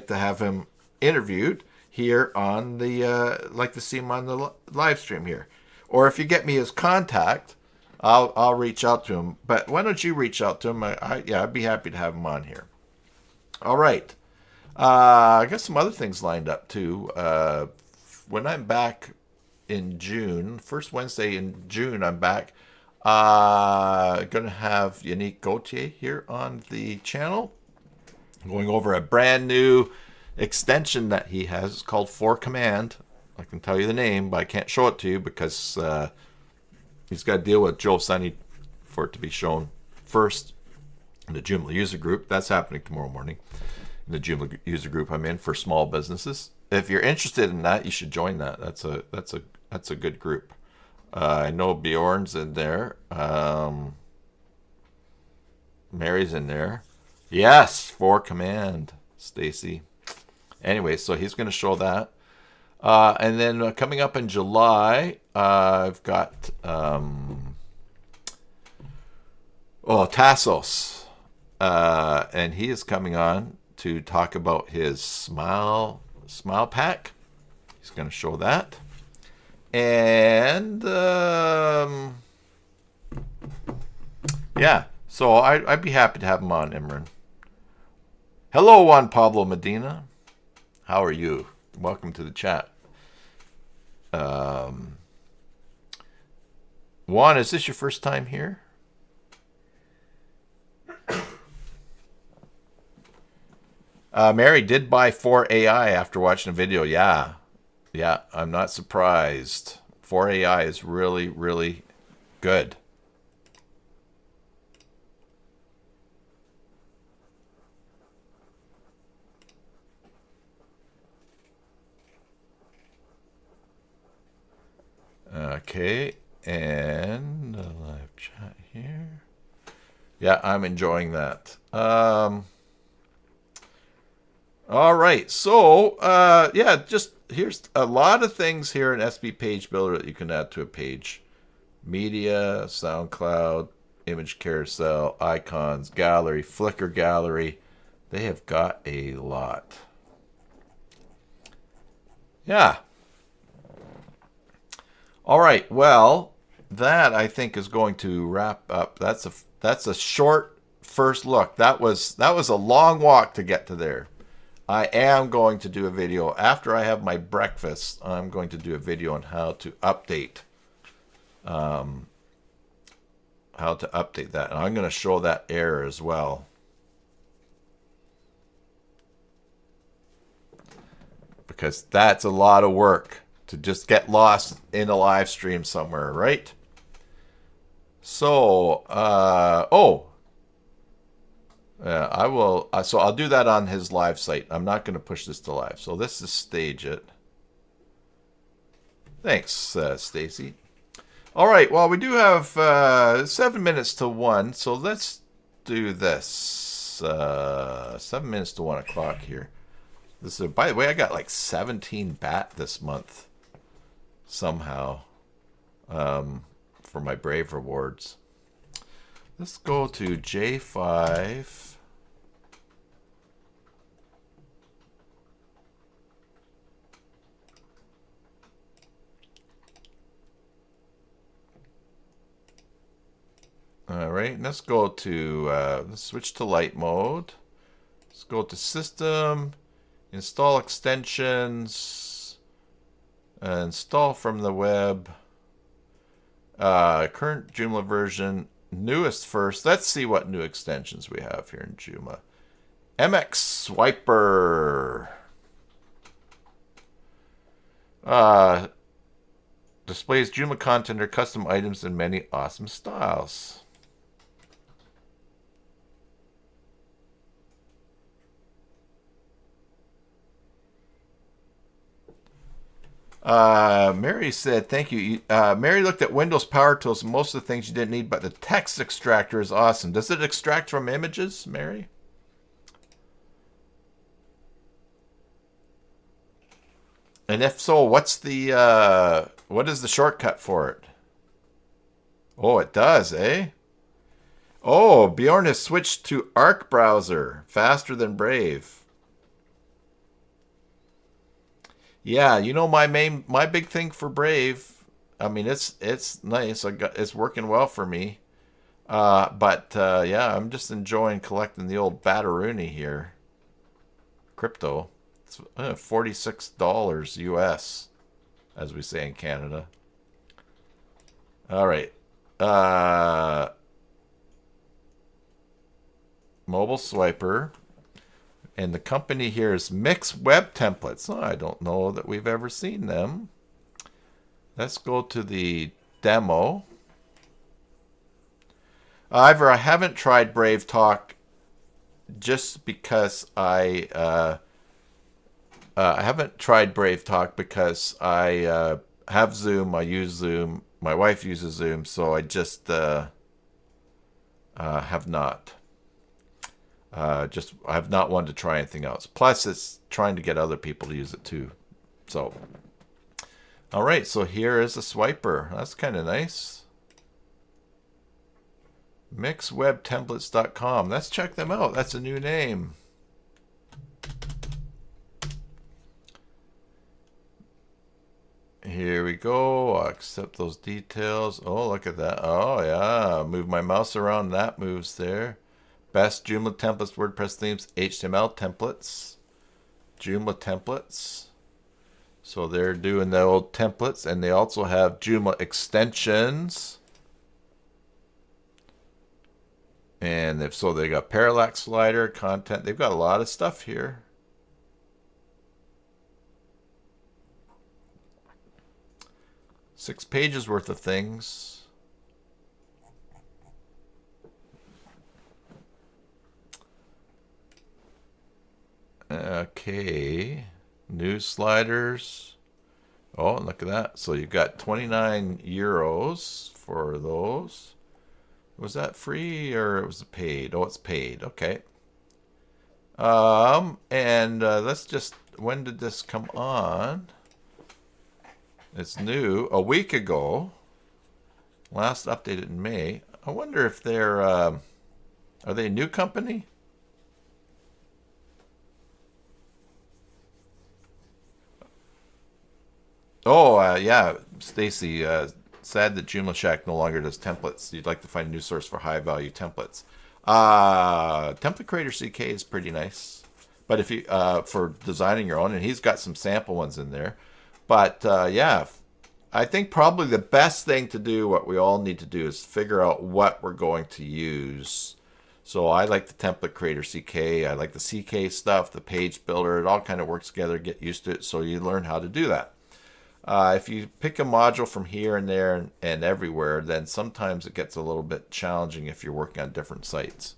to have him interviewed here on the, like to see him on the live stream here. Or if you get me his contact, I'll reach out to him. But why don't you reach out to him? I'd be happy to have him on here. All right. I got some other things lined up too. When I'm back in June, first Wednesday in June, I'm back. Going to have Yannick Gauthier here on the channel, going over a brand new extension that he has. It's called For Command. I can tell you the name, but I can't show it to you because he's got to deal with Joe Sunny for it to be shown first in the Joomla user group. That's happening tomorrow morning in the Joomla user group I'm in for small businesses. If you're interested in that, you should join that. That's a good group. I know Bjorn's in there. Mary's in there. Yes, For Command, Stacy. Anyway, so he's going to show that. And then coming up in July, I've got Tassos. And he is coming on to talk about his Smile Pack. He's going to show that. And yeah, so I'd be happy to have him on, Imran. Hello, Juan Pablo Medina. How are you? Welcome to the chat. Juan, is this your first time here? Mary did buy 4AI after watching a video. Yeah, I'm not surprised. 4AI is really, really good. Okay, and a live chat here. Yeah, I'm enjoying that. All right, so yeah, just here's a lot of things here in SB Page Builder that you can add to a page. Media, SoundCloud, image carousel, icons, gallery, Flickr gallery. They have got a lot. Yeah. All right, well, that I think is going to wrap up. That's a short first look. That was a long walk to get to there. I am going to do a video after I have my breakfast. I'm going to do a video on how to update that, and I'm going to show that error as well. Because that's a lot of work to just get lost in a live stream somewhere, right? So, I will. So I'll do that on his live site. I'm not going to push this to live. So this is stage it. Thanks, Stacy. All right. Well, we do have 7 minutes to 1. So let's do this. 7 minutes to 1 o'clock here. This is, by the way, I got like 17 BAT this month somehow for my Brave rewards. Let's go to J5. All right, let's go to, let's switch to light mode. Let's go to System, Install Extensions, Install from the web, current Joomla version, newest first. Let's see what new extensions we have here in Joomla. MX Swiper. Displays Joomla content or custom items in many awesome styles. Mary said, thank you. Mary looked at Windows Power Tools and most of the things you didn't need, but the text extractor is awesome. Does it extract from images, Mary? And if so, what is the shortcut for it? Oh, it does, eh? Oh, Bjorn has switched to Arc browser, faster than Brave. Yeah, you know my big thing for Brave. I mean, it's nice. It's working well for me. But yeah, I'm just enjoying collecting the old Bataroonie here. Crypto. It's $46 US, as we say in Canada. All right. Mobile Swiper. And the company here is Mix Web Templates. Oh, I don't know that we've ever seen them. Let's go to the demo. However, I haven't tried Brave Talk just because I haven't tried Brave Talk because I have Zoom. I use Zoom. My wife uses Zoom, so I just have not. I have not wanted to try anything else. Plus, it's trying to get other people to use it too. So, all right. So here is a swiper. That's kind of nice. Mixwebtemplates.com. Let's check them out. That's a new name. Here we go. I'll accept those details. Oh, look at that. Oh, yeah. Move my mouse around. That moves there. Best Joomla templates, WordPress themes, HTML templates, Joomla templates. So they're doing the old templates, and they also have Joomla extensions. And if so, they got parallax slider, content. They've got a lot of stuff here. Six pages worth of things. Okay, new sliders. Oh, look at that. So you've got 29 euros for those. Was that free or it was paid? Oh, it's paid. Okay. And let's just, when did this come on? It's new, a week ago. Last updated in May. I wonder if they're, are they a new company? Oh, yeah, Stacy, sad that Joomla Shack no longer does templates. You'd like to find a new source for high-value templates. Template Creator CK is pretty nice. But if you, for designing your own, and he's got some sample ones in there. But, yeah, I think probably the best thing to do, what we all need to do, is figure out what we're going to use. So I like the Template Creator CK. I like the CK stuff, the page builder. It all kind of works together. Get used to it so you learn how to do that. If you pick a module from here and there and everywhere, then sometimes it gets a little bit challenging if you're working on different sites.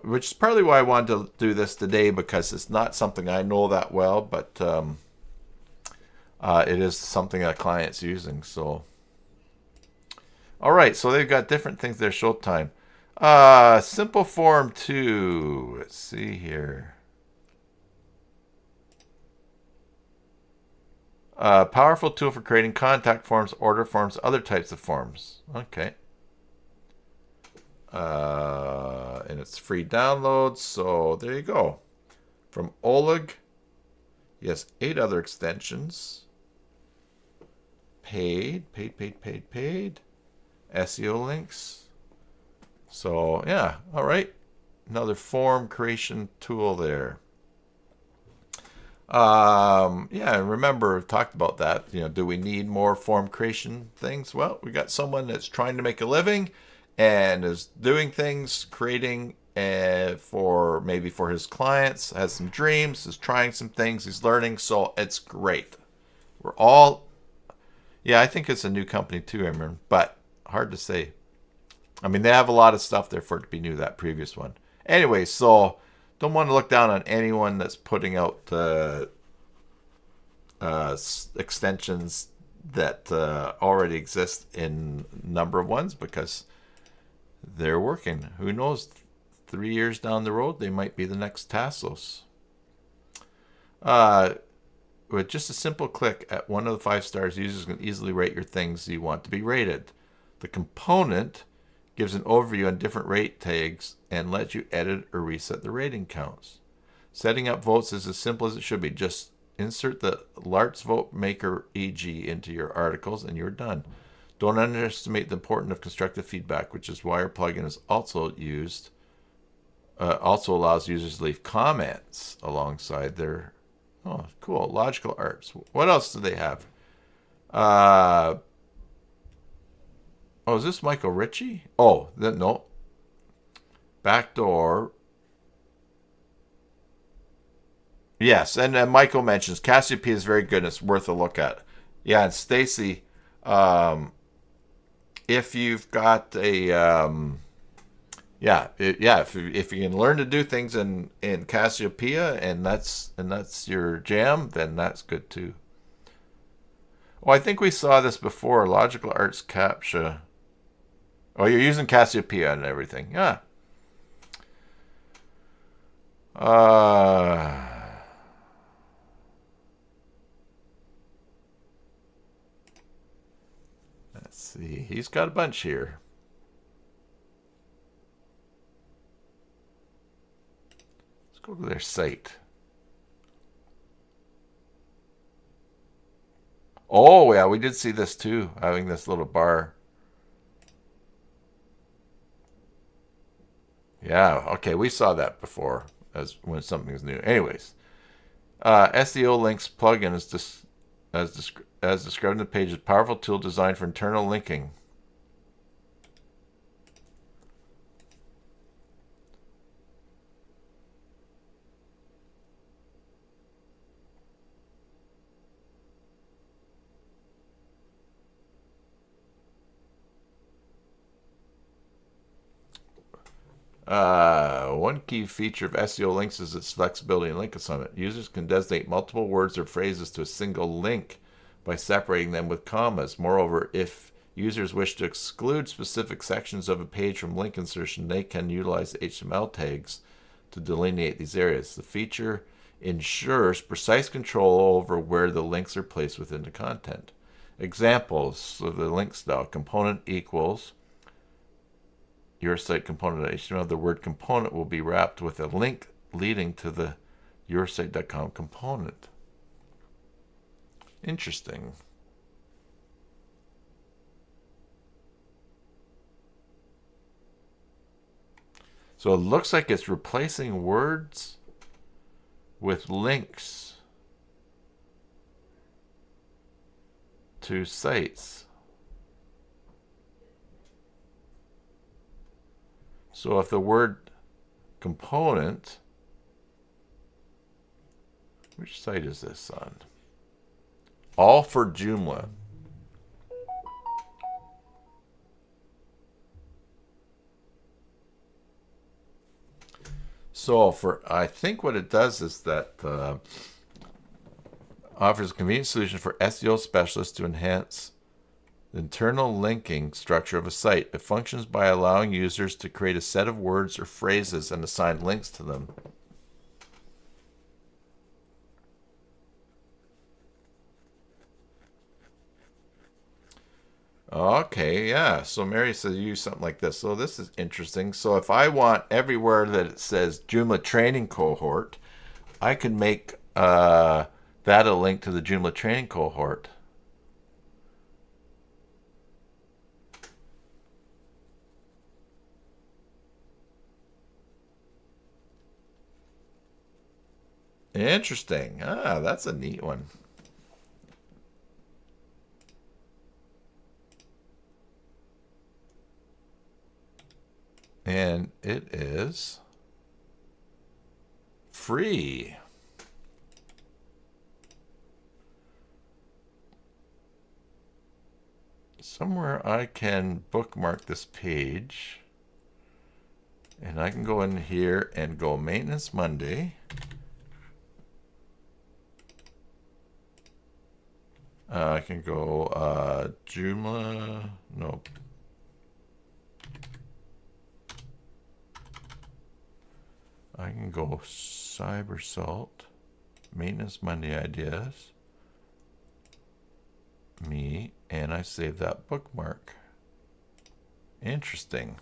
Which is partly why I wanted to do this today, because it's not something I know that well, but it is something a client's using. So, all right, so they've got different things there. Showtime. Simple Form 2. Let's see here. Powerful tool for creating contact forms, order forms, other types of forms. Okay. And it's free downloads, so there you go. From Oleg. Yes, 8 other extensions. Paid. SEO links. So yeah, all right. Another form creation tool there. Yeah, remember we talked about that. Do we need more form creation things? Well, we got someone that's trying to make a living and is doing things, creating for maybe for his clients, has some dreams, is trying some things, he's learning, so it's great. We're all, yeah, I think it's a new company too, Imran, but hard to say. I mean, they have a lot of stuff there for it to be new, that previous one. Anyway, so don't want to look down on anyone that's putting out extensions that already exist in a number of ones, because they're working. Who knows? 3 years down the road, they might be the next Tassos. With just a simple click at one of the 5 stars, users can easily rate your things you want to be rated. The component gives an overview on different rate tags and lets you edit or reset the rating counts. Setting up votes is as simple as it should be. Just insert the Larts Vote Maker EG into your articles and you're done. Don't underestimate the importance of constructive feedback, which is why our plugin is also used. Also allows users to leave comments alongside their. Oh, cool. Logical Arts. What else do they have? Oh, is this Michael Ritchie? Oh, no. Backdoor. Yes, and Michael mentions Cassiopeia is very good and it's worth a look at. Yeah, and Stacy, if you've got a if you can learn to do things in Cassiopeia and that's your jam, then that's good too. Oh, I think we saw this before. Logical Arts CAPTCHA. Oh, you're using Cassiopeia and everything. Yeah. Let's see. He's got a bunch here. Let's go to their site. Oh, yeah, we did see this too, having this little bar. Yeah, okay, we saw that before as when something's new. Anyways, SEO Links plugin is as described in the page, is a powerful tool designed for internal linking. One key feature of SEO Links is its flexibility and link assignment. Users can designate multiple words or phrases to a single link by separating them with commas. Moreover, if users wish to exclude specific sections of a page from link insertion, they can utilize HTML tags to delineate these areas. The feature ensures precise control over where the links are placed within the content. Examples of the link style: component equals your site component.html. The word component will be wrapped with a link leading to the yoursite.com component. Interesting. So it looks like it's replacing words with links to sites. So if the word component, which site is this on? All for Joomla. So I think what it does is that offers a convenient solution for SEO specialists to enhance the internal linking structure of a site. It functions by allowing users to create a set of words or phrases and assign links to them. Okay, yeah. So Mary says use something like this. So this is interesting. So if I want everywhere that it says Joomla training cohort, I can make that a link to the Joomla training cohort. Interesting. Ah, that's a neat one. And it is free. Somewhere I can bookmark this page. And I can go in here and go Maintenance Monday. I can go Joomla. Nope. I can go Cybersalt. Maintenance Monday ideas. Me. And I save that bookmark. Interesting.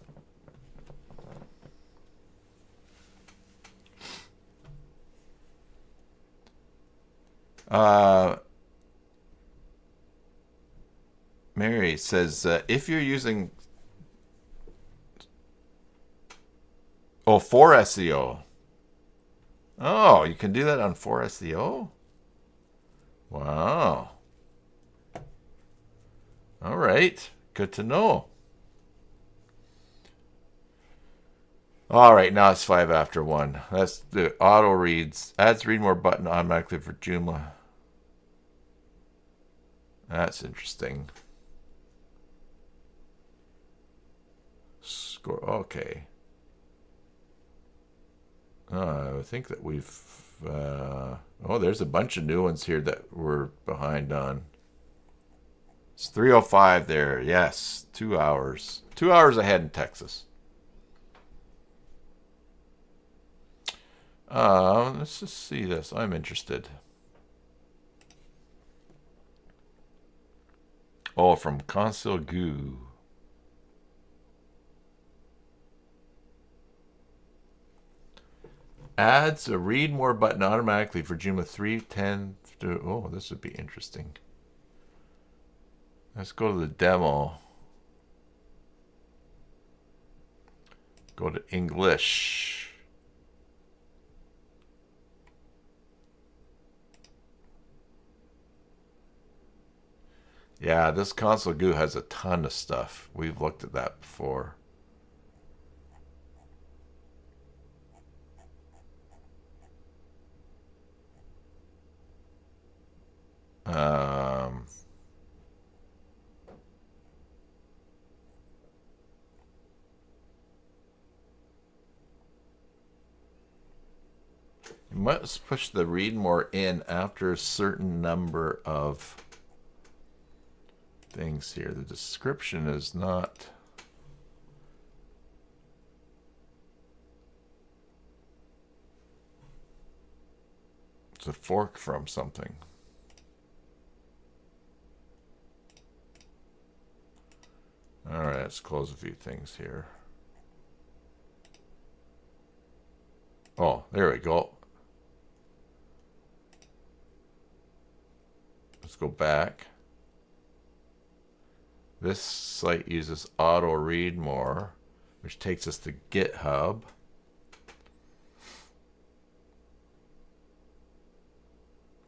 Mary says, if you're using... Oh, for SEO. Oh, you can do that on for SEO? Wow. All right. Good to know. All right, now it's 5 after 1. That's the auto reads. Adds read more button automatically for Joomla. That's interesting. Score. Okay. I think that we've... oh, there's a bunch of new ones here that we're behind on. It's 3:05 there. Yes, 2 hours. 2 hours ahead in Texas. Let's just see this. I'm interested. Oh, from Console Goo. Adds a read more button automatically for Joomla 3.10. Oh, this would be interesting. Let's go to the demo. Go to English. Yeah, this Console Goo has a ton of stuff. We've looked at that before. You must push the read more in after a certain number of things here. The description is not... It's a fork from something. All right, let's close a few things here. Oh, there we go. Let's go back. This site uses auto read more, which takes us to GitHub.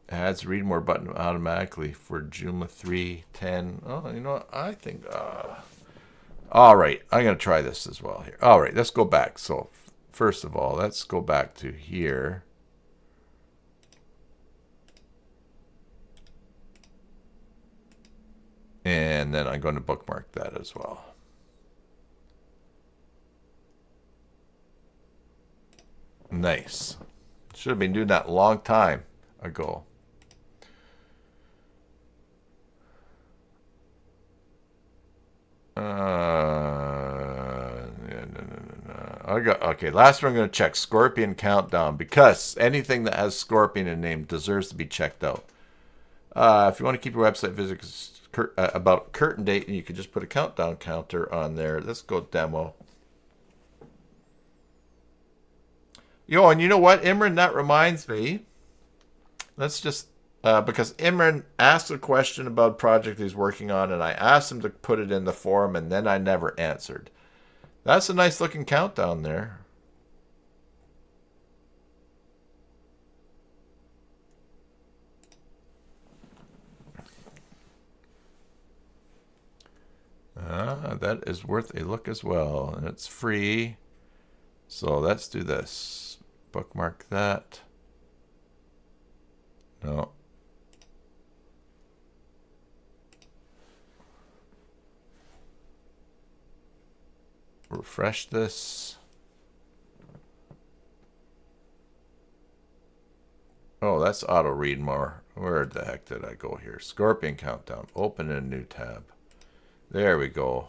Adds read more button automatically for Joomla 3.10. Oh, you know what? I think... all right, I'm going to try this as well here. All right, let's go back. So first of all, let's go back to here. And then I'm going to bookmark that as well. Nice. Should have been doing that a long time ago. Okay, last one I'm going to check Scorpion Countdown, because anything that has Scorpion in the name deserves to be checked out. If you want to keep your website visit about curtain date, and you can just put a countdown counter on there. Let's go demo. Yo, and you know what, Imran, that reminds me. Let's just, because Imran asked a question about a project he's working on, and I asked him to put it in the forum, and then I never answered. That's a nice looking countdown there. That is worth a look as well, and it's free. So let's do this. Bookmark that. No. Refresh this. Oh, that's auto read more. Where the heck did I go here? Scorpion countdown. Open a new tab. There we go.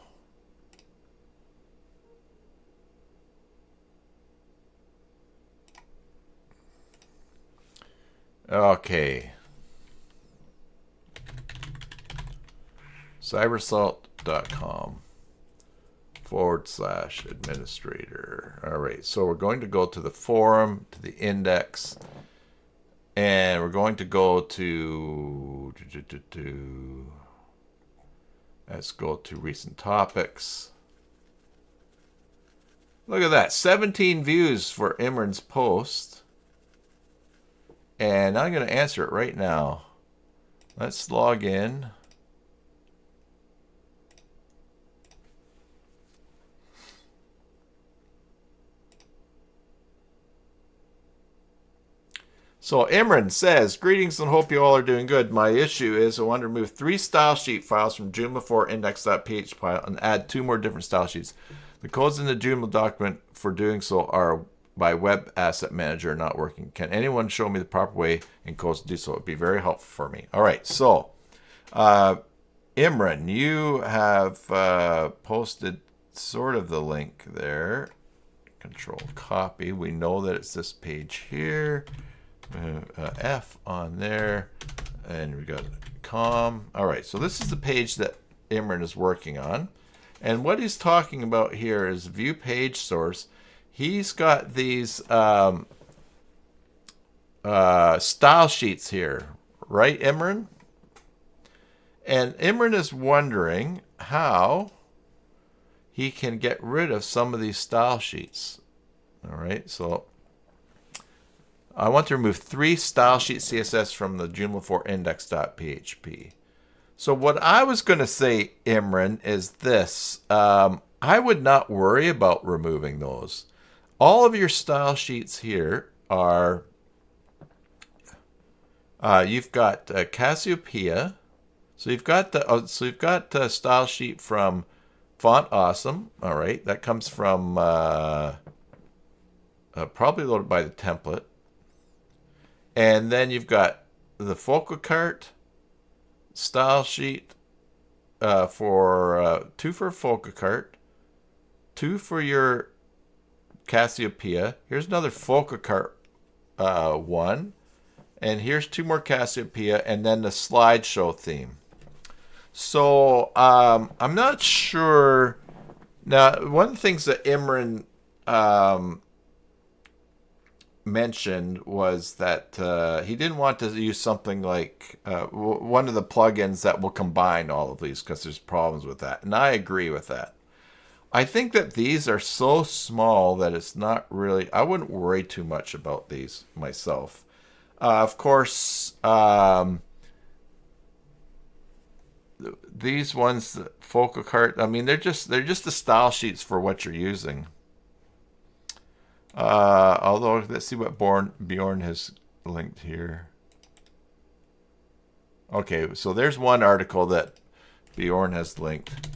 Okay. cyberassault.com/administrator. All right, so we're going to go to the forum, to the index, and we're going to go to let's go to recent topics. Look at that, 17 views for Imran's post. And I'm going to answer it right now. Let's log in. So Imran says, greetings and hope you all are doing good. My issue is I want to remove 3 style sheet files from Joomla 4 index.php file and add 2 more different style sheets. The codes in the Joomla document for doing so are by Web Asset Manager not working. Can anyone show me the proper way in codes to do so? It would be very helpful for me. All right, so Imran, you have posted sort of the link there. Control copy. We know that it's this page here. F on there, and we got com. All right, so this is the page that Imran is working on, and what he's talking about here is view page source. He's got these style sheets here, right, Imran? And Imran is wondering how he can get rid of some of these style sheets. All right, so I want to remove 3 style sheet CSS from the Joomla 4 index.php. So what I was going to say, Imran, is this. I would not worry about removing those. All of your style sheets here are, you've got Cassiopeia. So you've got the style sheet from Font Awesome. All right, that comes from probably loaded by the template. And then you've got the focal cart style sheet for 2 for focal cart, 2 for your Cassiopeia. Here's another focal cart one, and here's 2 more Cassiopeia, and then the slideshow theme. So I'm not sure. Now, one of the things that Imran mentioned was that he didn't want to use something like one of the plugins that will combine all of these because there's problems with that. And I agree with that. I think that these are so small that it's not really, I wouldn't worry too much about these myself. Of course, these ones, focal cart, I mean, they're just the style sheets for what you're using. Although, let's see what Bjorn has linked here. Okay, so there's one article that Bjorn has linked.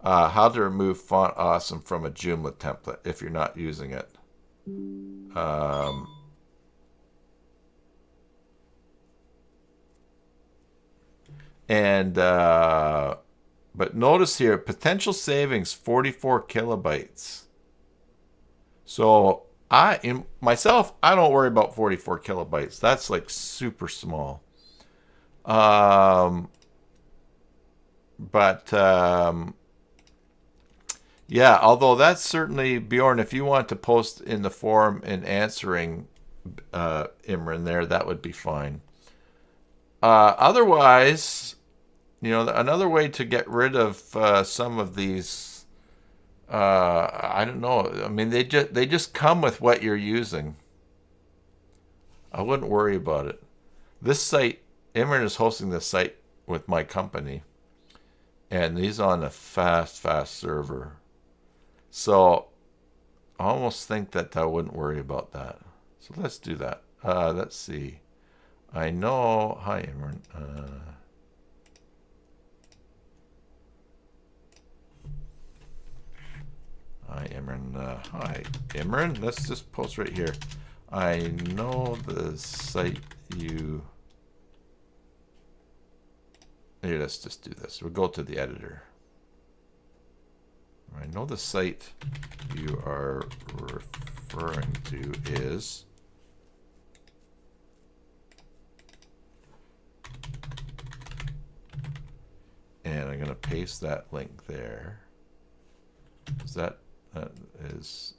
How to remove Font Awesome from a Joomla template if you're not using it. But notice here, potential savings 44 kilobytes. So I don't worry about 44 kilobytes. That's like super small. Yeah, although that's certainly, Bjorn, if you want to post in the forum and answering Imran there, that would be fine. Otherwise, you know, another way to get rid of some of these, I don't know. I mean, they just come with what you're using. I wouldn't worry about it. This site, Imran is hosting this site with my company, And these on a fast server. So I almost think that I wouldn't worry about that. So let's do that. Let's see. I know. Hi, Imran. Hi, Imran. Hi, Imran. Let's just post right here. I know the site you... Here, let's just do this. We'll go to the editor. I know the site you are referring to is... And I'm going to paste that link there. Is that is...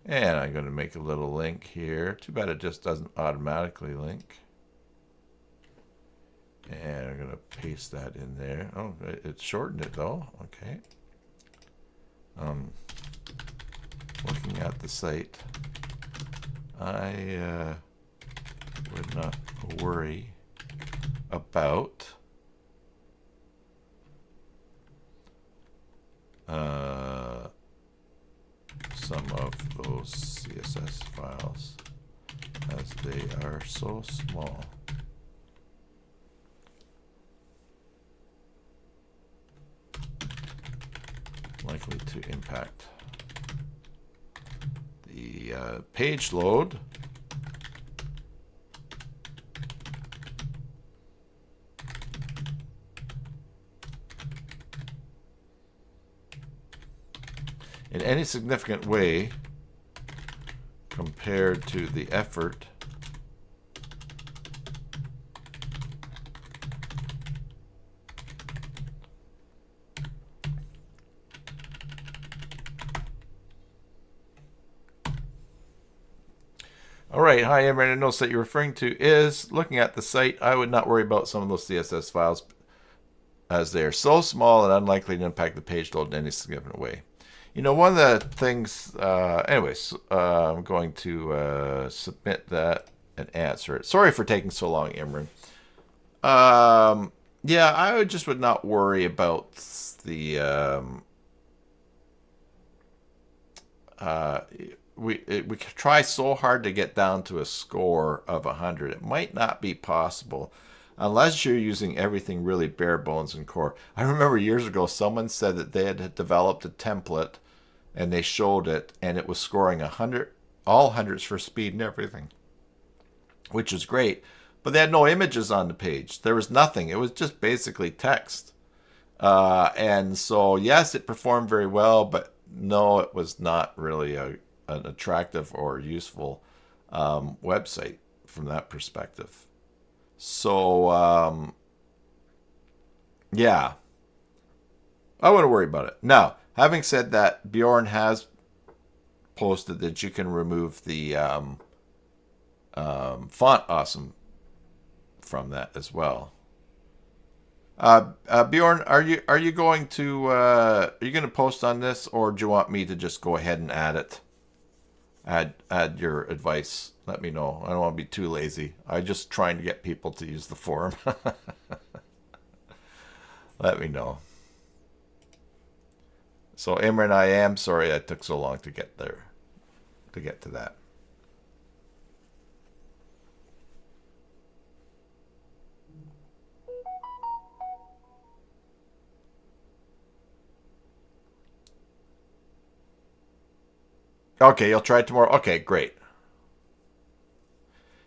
And I'm going to make a little link here. Too bad it just doesn't automatically link. And I'm going to paste that in there. Oh, it shortened it though. Okay. Looking at the site, I would not worry about some of those CSS files as they are so small. Likely to impact the page load. In any significant way compared to the effort All right, hi, Imran. The notes that you're referring to is looking at the site. I would not worry about some of those CSS files as they are so small and unlikely to impact the page load in any significant way. You know, one of the things, anyways, I'm going to submit that and answer it. Sorry for taking so long, Imran. Yeah, I would not worry about the we try so hard to get down to a score of 100. It might not be possible unless you're using everything really bare bones and core. I remember years ago someone said that they had developed a template and they showed it and it was scoring 100, all hundreds for speed and everything, which is great, but they had no images on the page. There was nothing. It was just basically text. And so yes, it performed very well, but no, it was not really an attractive or useful website from that perspective. So yeah, I wouldn't worry about it. Now, having said that, Bjorn has posted that you can remove the font awesome from that as well. Bjorn, are you going to post on this, or do you want me to just go ahead and add it? Add your advice. Let me know. I don't want to be too lazy. I'm just trying to get people to use the forum. Let me know. So Imran, I am sorry I took so long to get there, to get to that. Okay, you'll try it tomorrow. Okay, great.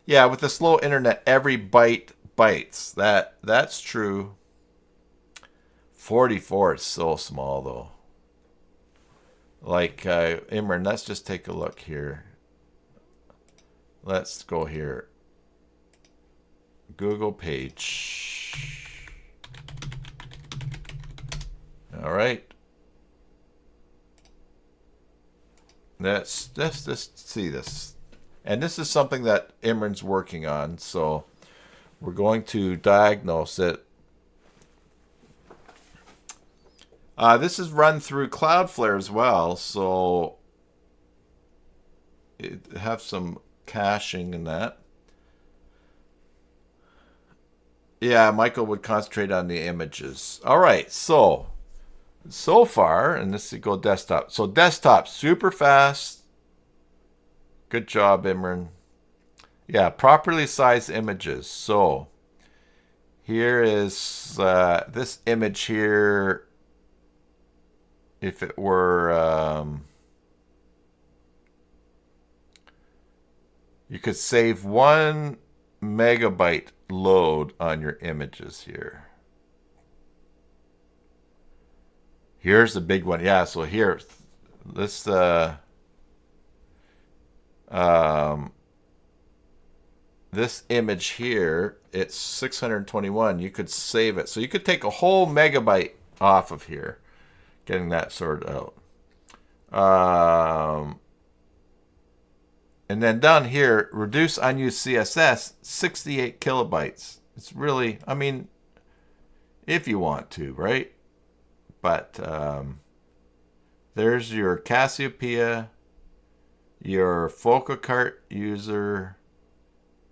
Yeah, with the slow internet, every byte bites. That's true. 44 is so small though. Like Imran, let's just take a look here. Let's go here. Google page. All right. Let's just see this. And this is something that Imran's working on, so we're going to diagnose it. This is run through Cloudflare as well, so it have some caching in that. Yeah, Michael would concentrate on the images. All right, so far, and this is go desktop. So desktop, super fast. Good job, Imran. Yeah, properly sized images. So here is this image here. If it were, you could save 1 MB load on your images here. Here's the big one. Yeah, so here, this this image here, it's 621. You could save it. So you could take a whole megabyte off of here, getting that sorted out. And then down here, reduce unused CSS, 68 kilobytes. It's really, I mean, if you want to, right? But there's your Cassiopeia, your Phocacart user,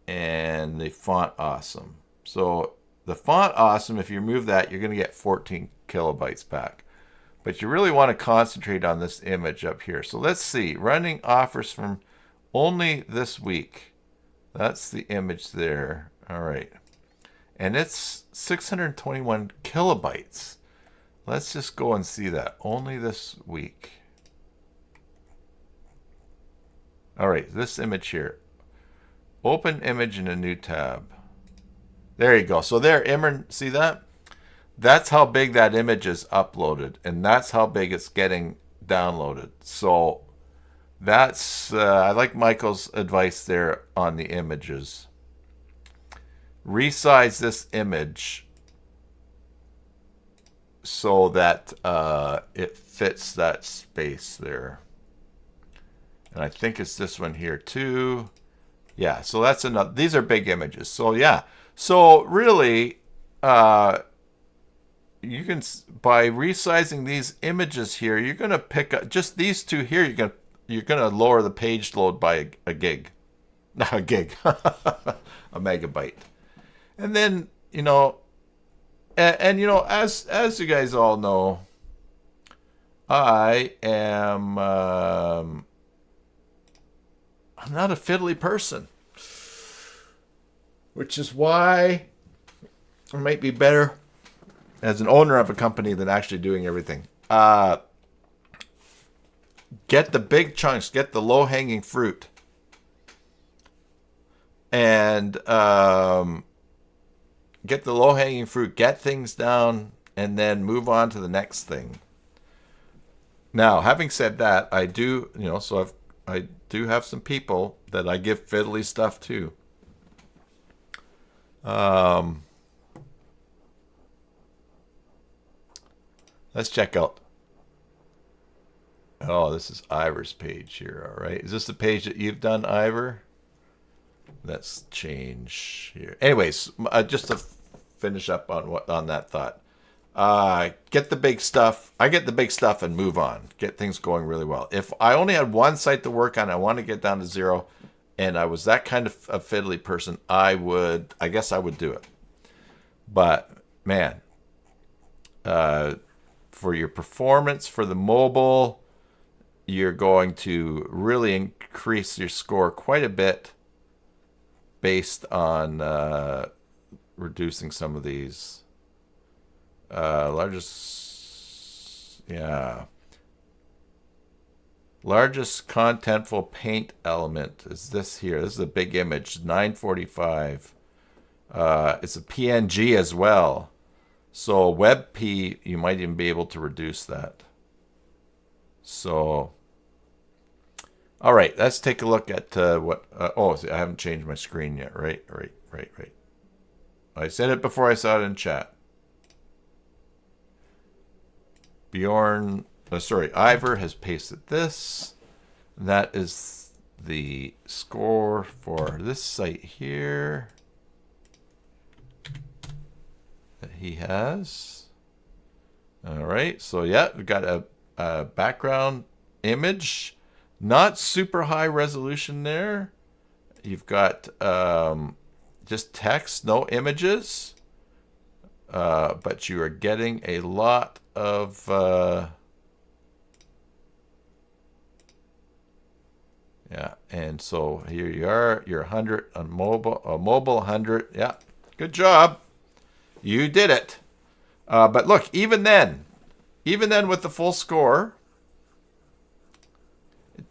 and the font awesome. So the font awesome, if you remove that, you're going to get 14 kilobytes back. But you really want to concentrate on this image up here. So let's see, running offers from only this week. That's the image there. All right. And it's 621 kilobytes. Let's just go and see that. Only this week. All right, this image here. Open image in a new tab. There you go. So there, Imran, see that? That's how big that image is uploaded, and that's how big it's getting downloaded. So that's, I like Michael's advice there on the images. Resize this image so that it fits that space there. And I think it's this one here too. Yeah, so that's another. These are big images. So yeah, so really, you can, by resizing these images here, you're gonna pick up just these two here. You're gonna lower the page load by a gig, not a gig, a megabyte. And then and as you guys all know, I am I'm not a fiddly person, which is why I might be better as an owner of a company than actually doing everything. Get the big chunks, get the low-hanging fruit, and get the low-hanging fruit, get things down, and then move on to the next thing. Now, having said that, I do, so I do have some people that I give fiddly stuff to. Let's check out. Oh, this is Ivor's page here. All right. Is this the page that you've done, Ivor? Let's change here. Anyways, just to finish up on that thought. Get the big stuff. I get the big stuff and move on. Get things going really well. If I only had one site to work on, I want to get down to 0, and I was that kind of a fiddly person, I guess I would do it. But man, for your performance, for the mobile, you're going to really increase your score quite a bit based on reducing some of these. Largest contentful paint element is this here. This is a big image, 945. It's a PNG as well. So WebP, you might even be able to reduce that. So, all right, let's take a look at what. See, I haven't changed my screen yet. Right. I said it before I saw it in chat. Ivor has pasted this. That is the score for this site here that he has. All right, so yeah, we've got a background image, not super high resolution there. You've got just text, no images. but you are getting a lot of yeah, and so here you are. You're 100 on mobile, mobile 100. Yeah, good job. You did it. But look, even then with the full score,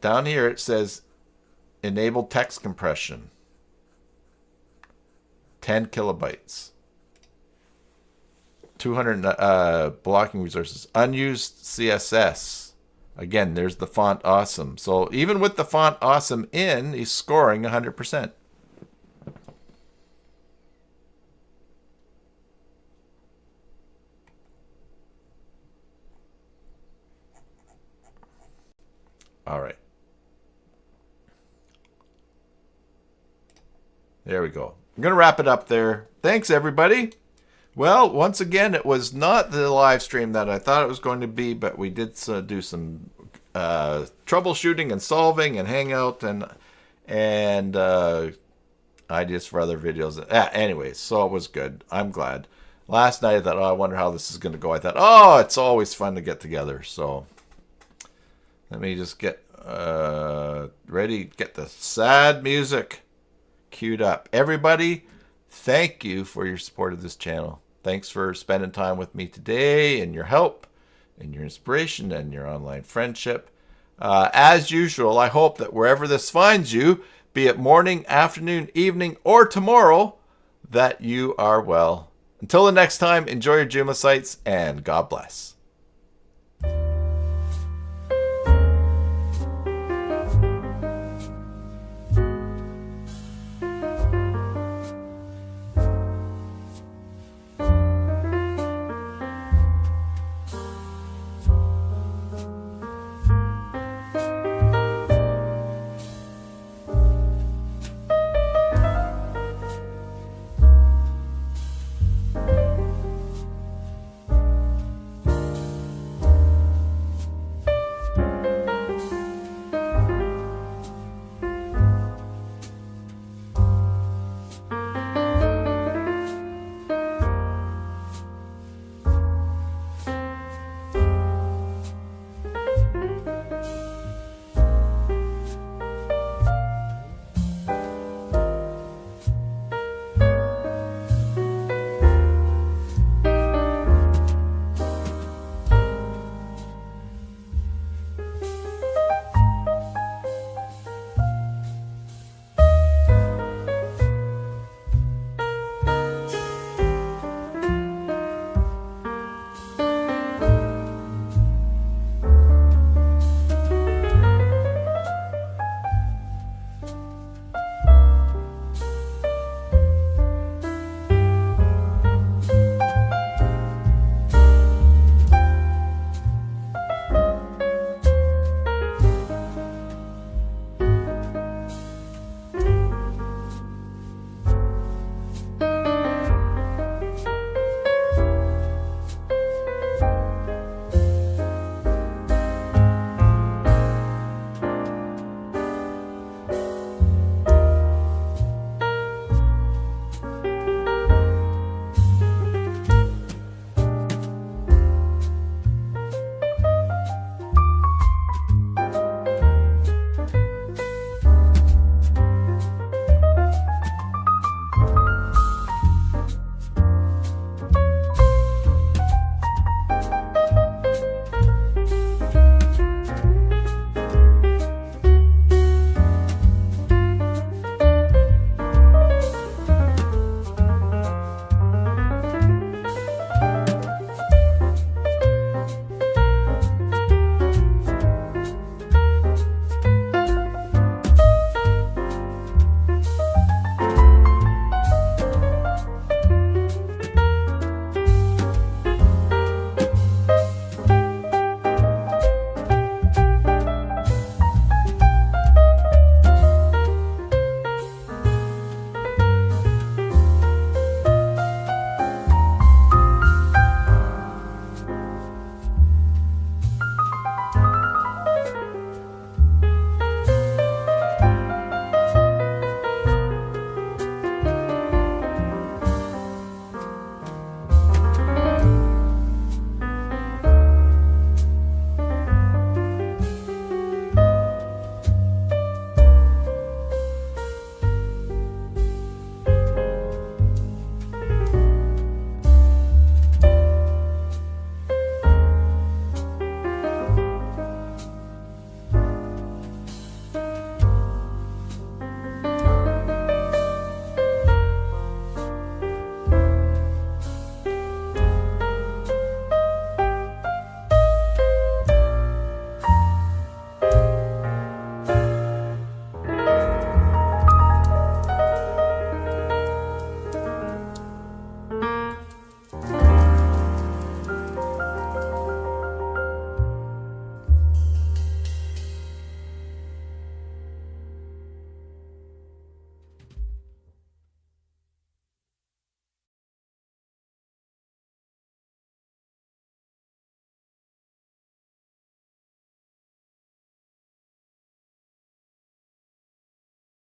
down here it says enable text compression, 10 kilobytes, 200 blocking resources, unused CSS. Again, there's the font awesome. So even with the font awesome in, he's scoring 100%. All right. There we go. I'm going to wrap it up there. Thanks, everybody. Well, once again, it was not the live stream that I thought it was going to be, but we did do some troubleshooting and solving and hangout and ideas for other videos. Anyways, so it was good. I'm glad. Last night I thought, oh, I wonder how this is going to go. I thought, oh, it's always fun to get together. So let me just get ready, get the sad music queued up. Everybody, thank you for your support of this channel. Thanks for spending time with me today and your help and your inspiration and your online friendship. As usual, I hope that wherever this finds you, be it morning, afternoon, evening, or tomorrow, that you are well. Until the next time, enjoy your Joomla sites and God bless.